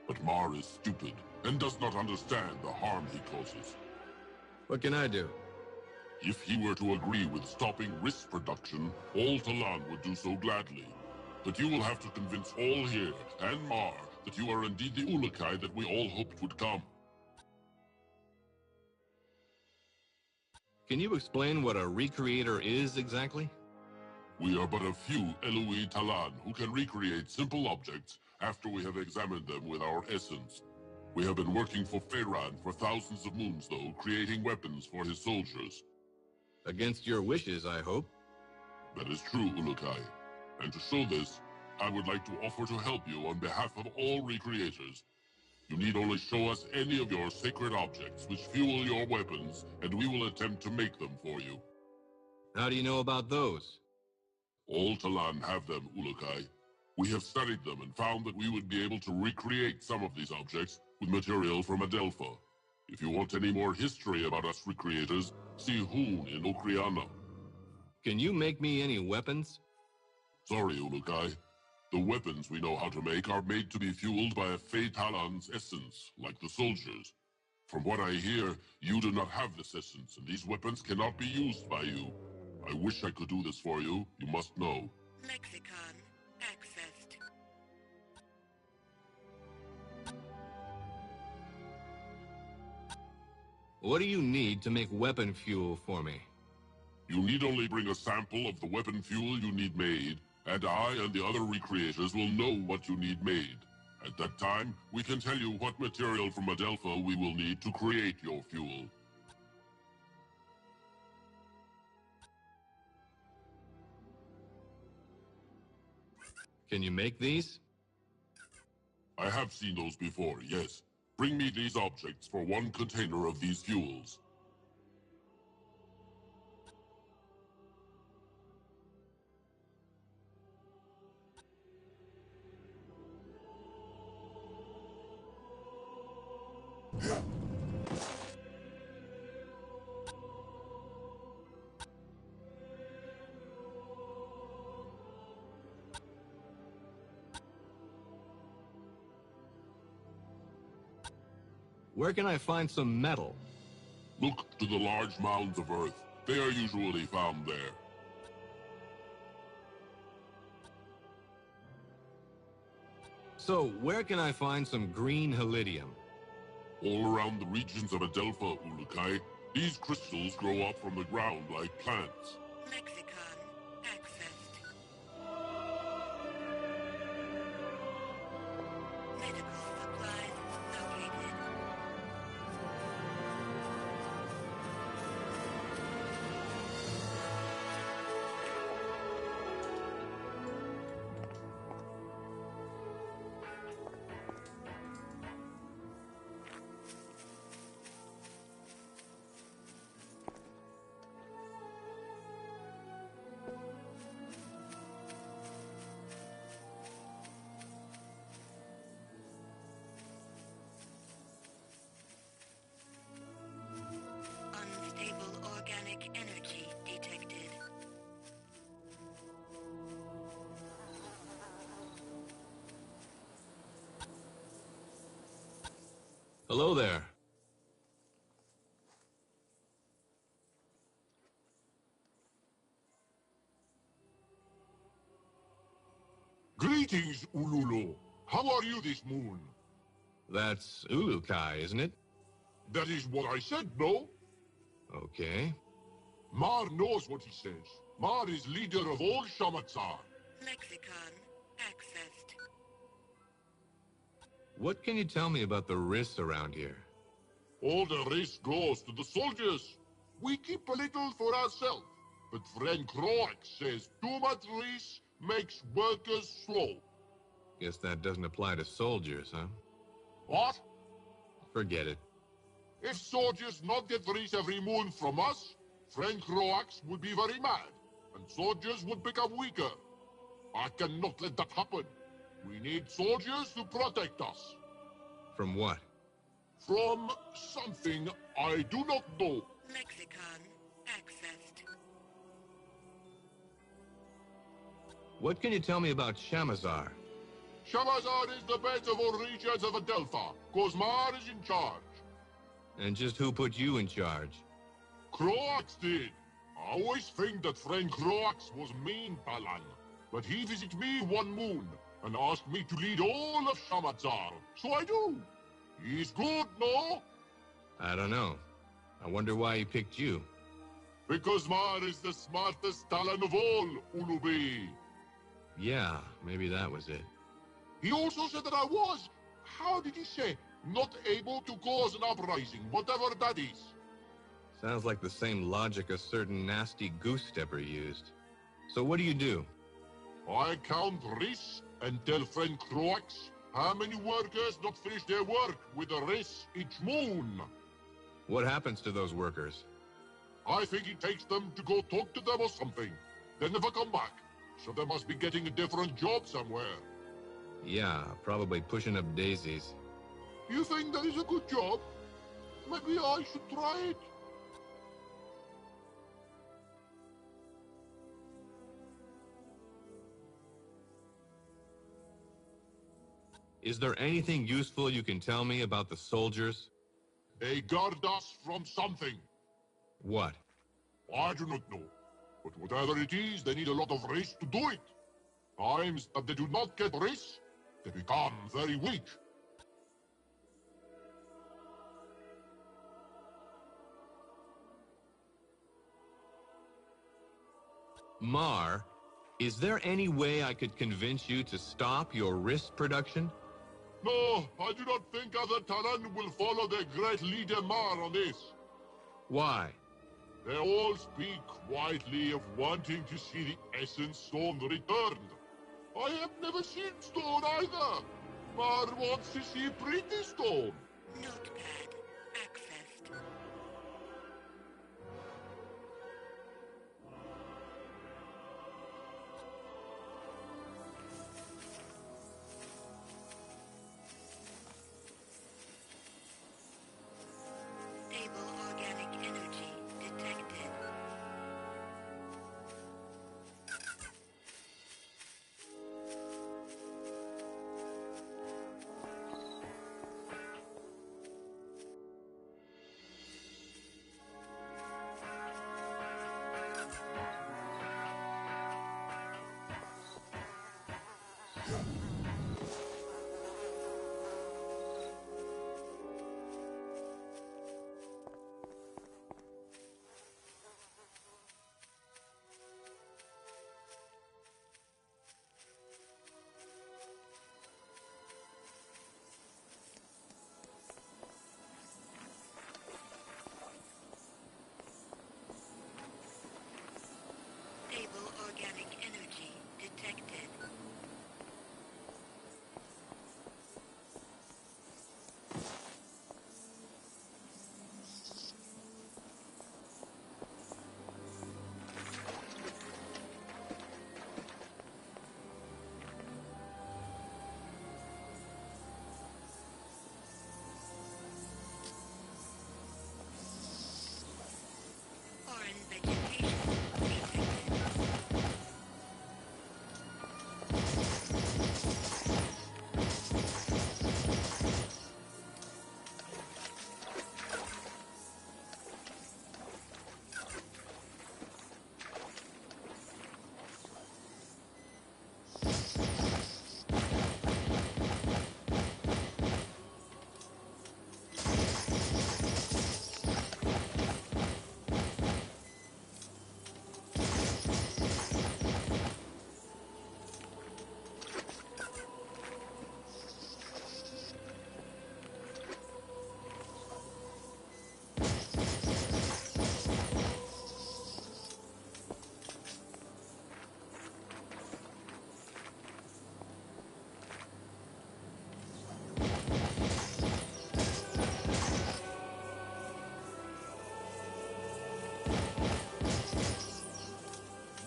But Mar is stupid and does not understand the harm he causes. What can I do? If he were to agree with stopping risk production, all Talon would do so gladly. But you will have to convince all here and Mar that you are indeed the Ulukai that we all hoped would come. Can you explain what a recreator is exactly? We are but a few Eloi Talon who can recreate simple objects after we have examined them with our essence. We have been working for Pharaon for thousands of moons, though, creating weapons for his soldiers. Against your wishes, I hope. That is true, Ulukai. And to show this, I would like to offer to help you on behalf of all recreators. You need only show us any of your sacred objects which fuel your weapons, and we will attempt to make them for you. How do you know about those? All Talon have them, Ulukai. We have studied them and found that we would be able to recreate some of these objects with material from Adelpha. If you want any more history about us recreators, see Hoon in Okriana. Can you make me any weapons? Sorry, Ulukai. The weapons we know how to make are made to be fueled by a Fey Talon's essence, like the soldiers. From what I hear, you do not have this essence, and these weapons cannot be used by you. I wish I could do this for you, you must know. Lexicon accessed. What do you need to make weapon fuel for me? You need only bring a sample of the weapon fuel you need made, and I and the other recreators will know what you need made. At that time, we can tell you what material from Adelpha we will need to create your fuel. Can you make these? I have seen those before, yes. Bring me these objects for one container of these fuels. Where can I find some metal? Look to the large mounds of earth. They are usually found there. So, where can I find some green helidium? All around the regions of Adelpha, Ulukai, these crystals grow up from the ground like plants. Lexicon accessed. Medical supplies located. Unstable organic energy detected. Hello there. Greetings, Ululu. How are you this moon? That's Ulukai, isn't it? That is what I said, no? Okay. Mar knows what he says. Mar is leader of all Shamatzar. Lexicon accessed. What can you tell me about the risks around here? All the risk goes to the soldiers. We keep a little for ourselves. But friend Croak says too much risk makes workers slow. Guess that doesn't apply to soldiers, huh? What? Forget it. If soldiers not get risk every moon from us, friend Croaks would be very mad, and soldiers would become weaker. I cannot let that happen. We need soldiers to protect us. From what? From something I do not know. Lexicon accessed. What can you tell me about Shamazar? Shamazar is the best of all regions of Adelpha. Kozmar is in charge. And just who put you in charge? Croaks did. I always think that friend Croaks was mean, Palan. But he visited me one moon and asked me to lead all of Shamazar. So I do. He's good, no? I don't know. I wonder why he picked you. Because Mar is the smartest Talon of all, Ulubi. Yeah, maybe that was it. He also said that I was, how did he say, not able to cause an uprising, whatever that is. Sounds like the same logic a certain nasty goose stepper used. So what do you do? I count risks and tell friend Croaks how many workers not finish their work with a risk each moon. What happens to those workers? I think it takes them to go talk to them or something. They never come back. So they must be getting a different job somewhere. Yeah, probably pushing up daisies. You think that is a good job? Maybe I should try it. Is there anything useful you can tell me about the soldiers? They guard us from something. What? I do not know. But whatever it is, they need a lot of risk to do it. Times that they do not get risk, they become very weak. Mar, is there any way I could convince you to stop your wrist production? No, I do not think other Taran will follow their great leader Mar on this. Why? They all speak quietly of wanting to see the Essence Stone returned. I have never seen stone either. Mar wants to see pretty stone. Notepad accessed. Stable organic energy detected. Stable organic energy detected. Foreign vegetation detected.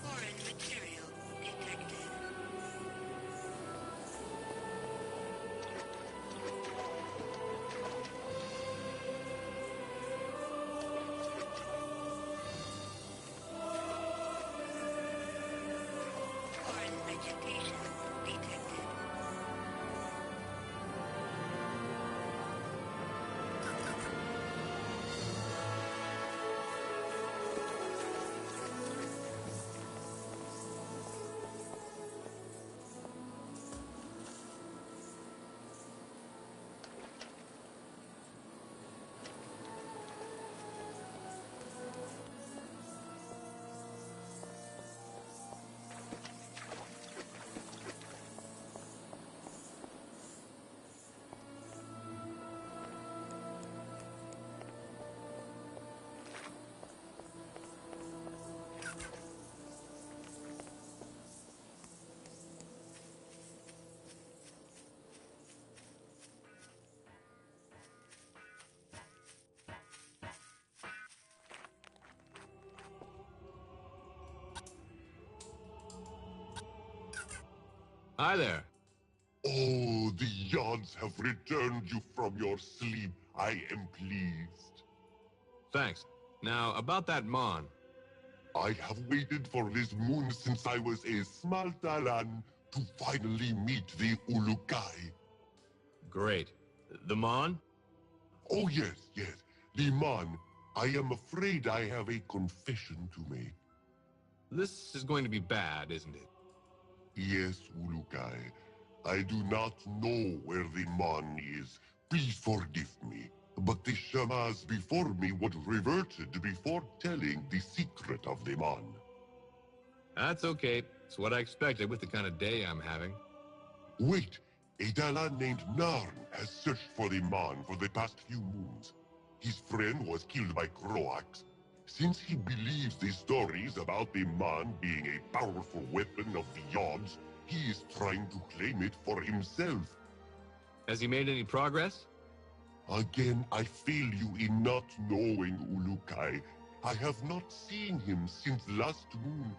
Foreign material detected. Foreign vegetation detected. Hi there. Oh, the Yods have returned you from your sleep. I am pleased. Thanks. Now, about that Mon. I have waited for this moon since I was a small Talan to finally meet the Ulukai. Great. The Mon? Oh, yes, yes. The Mon. I am afraid I have a confession to make. This is going to be bad, isn't it? Yes, Ulukai. I do not know where the Mon is. Please forgive me. But the Shamas before me would reverted before telling the secret of the Mon. That's okay. It's what I expected with the kind of day I'm having. Wait, a Dalan named Narn has searched for the Mon for the past few moons. His friend was killed by Croax. Since he believes the stories about the Mon being a powerful weapon of the Yods, He is trying to claim it for himself. Has he made any progress? Again, I fail you in not knowing, Ulukai. I have not seen him since last moon,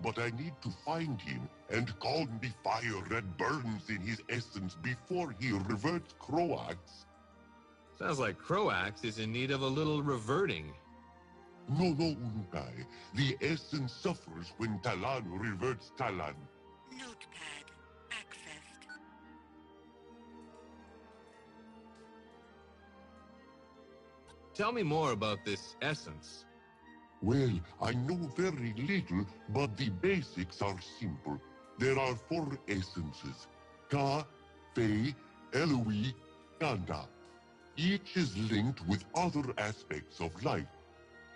but I need to find him and calm the fire that burns in his essence before he reverts Croax. Sounds like Croax is in need of a little reverting. No, Ulukai. The essence suffers when Talan reverts Talan. Notepad accessed. Tell me more about this essence. Well, I know very little, but the basics are simple. There are 4 essences: Ka, Fei, Eloi, Kanda. Each is linked with other aspects of life.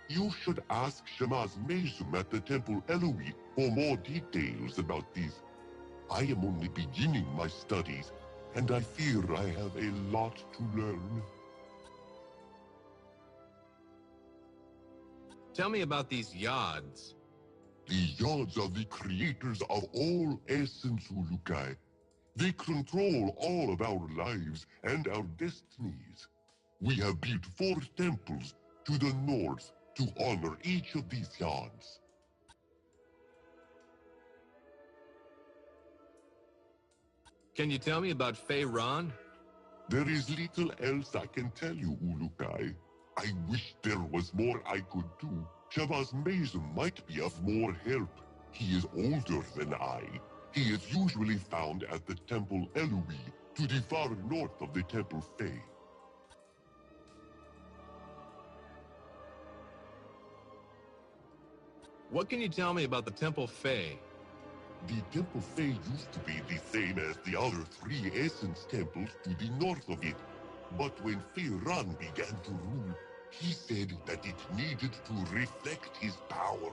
You should ask Shamaz Mezum at the Temple Eloi for more details about these. I am only beginning my studies, and I fear I have a lot to learn. Tell me about these Yods. The Yods are the creators of all essence, Ulukai. They control all of our lives and our destinies. We have built 4 temples to the north to honor each of these Yods. Can you tell me about Fei-Ran? There is little else I can tell you, Ulukai. I wish there was more I could do. Shamaz Mezum might be of more help. He is older than I. He is usually found at the Temple Eloi, to the far north of the Temple Fei. What can you tell me about the Temple Fei? The Temple Fei used to be the same as the other 3 Essence Temples to the north of it. But when Fei-Ran began to rule, he said that it needed to reflect his power.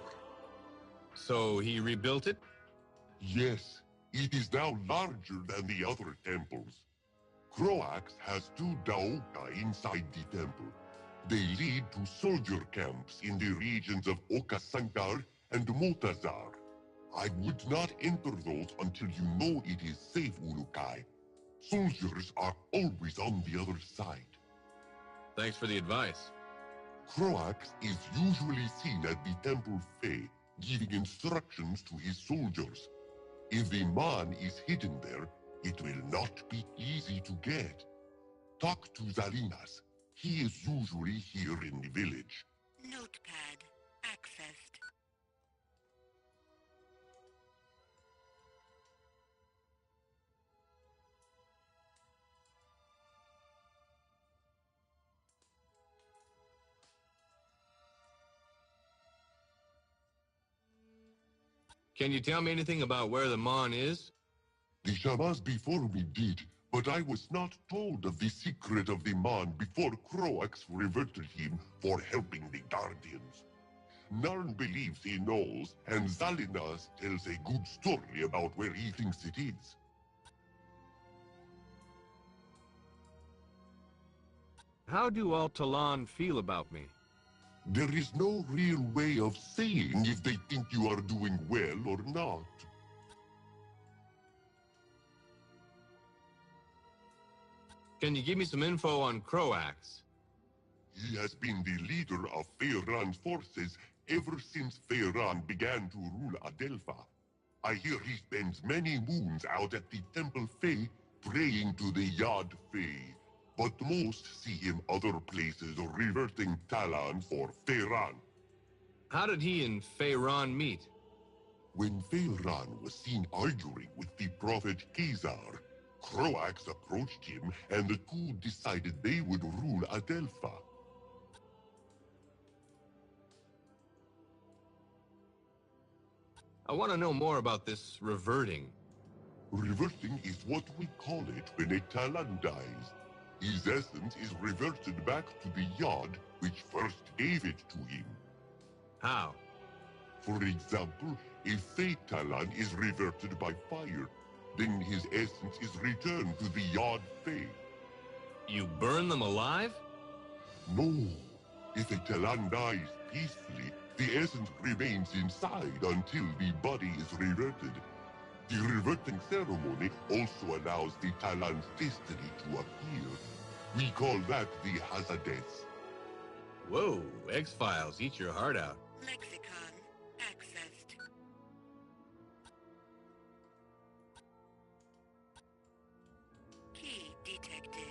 So he rebuilt it? Yes, it is now larger than the other temples. Croax has 2 Daoka inside the temple. They lead to soldier camps in the regions of Okasankar and Motazar. I would not enter those until you know it is safe, Ulukai. Soldiers are always on the other side. Thanks for the advice. Croax is usually seen at the Temple Fei, giving instructions to his soldiers. If the man is hidden there, it will not be easy to get. Talk to Zalinas. He is usually here in the village. Notepad accessed. Can you tell me anything about where the Mon is? The Shamaz before me did, but I was not told of the secret of the Mon before Croax reverted him for helping the Guardians. Narn believes he knows, and Zalinas tells a good story about where he thinks it is. How do all Talan feel about me? There is no real way of saying if they think you are doing well or not. Can you give me some info on Croax? He has been the leader of Fei-Ran's forces ever since Fei-Ran began to rule Adelpha. I hear he spends many moons out at the Temple Fei praying to the Yad Fei, but most see him other places reverting Talan for Fei-Ran. How did he and Fei-Ran meet? When Fei-Ran was seen arguing with the prophet Khazar, Croax approached him and the 2 decided they would rule Adelpha. I want to know more about this reverting. Reverting is what we call it when a Talan dies. His essence is reverted back to the Yod which first gave it to him. How? For example, if Fei Talan is reverted by fire, then his essence is returned to the Yod Fei. You burn them alive? No. If a Talan dies peacefully, the essence remains inside until the body is reverted. The reverting ceremony also allows the Talon's destiny to appear. We call that the Hazardess. Whoa, X-Files, eat your heart out. Lexicon accessed. Key detected.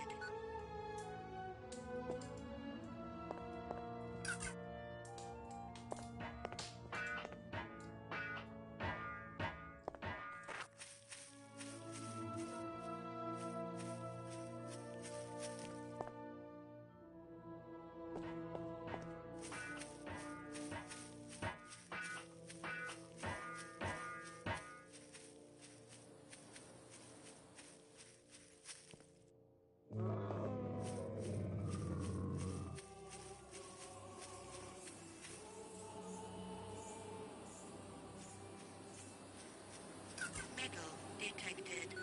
Metal detected.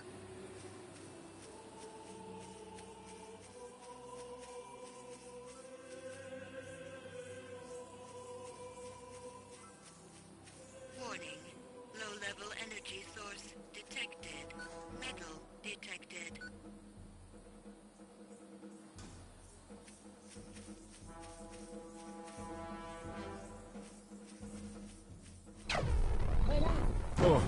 Warning. Low-level energy source detected. Metal detected. Oh.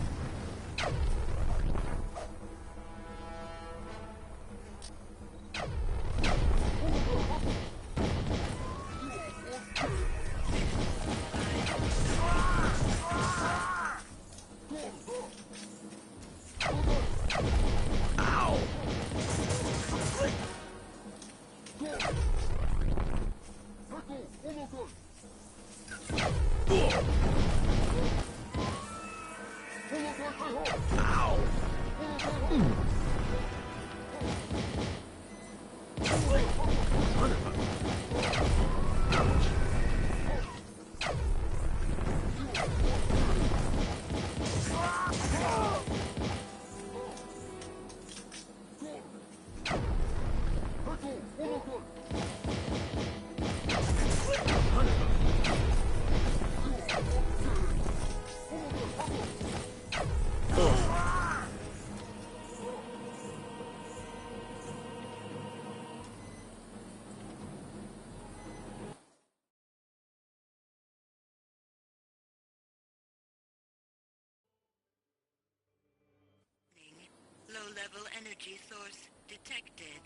Low-level energy source detected.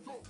Go,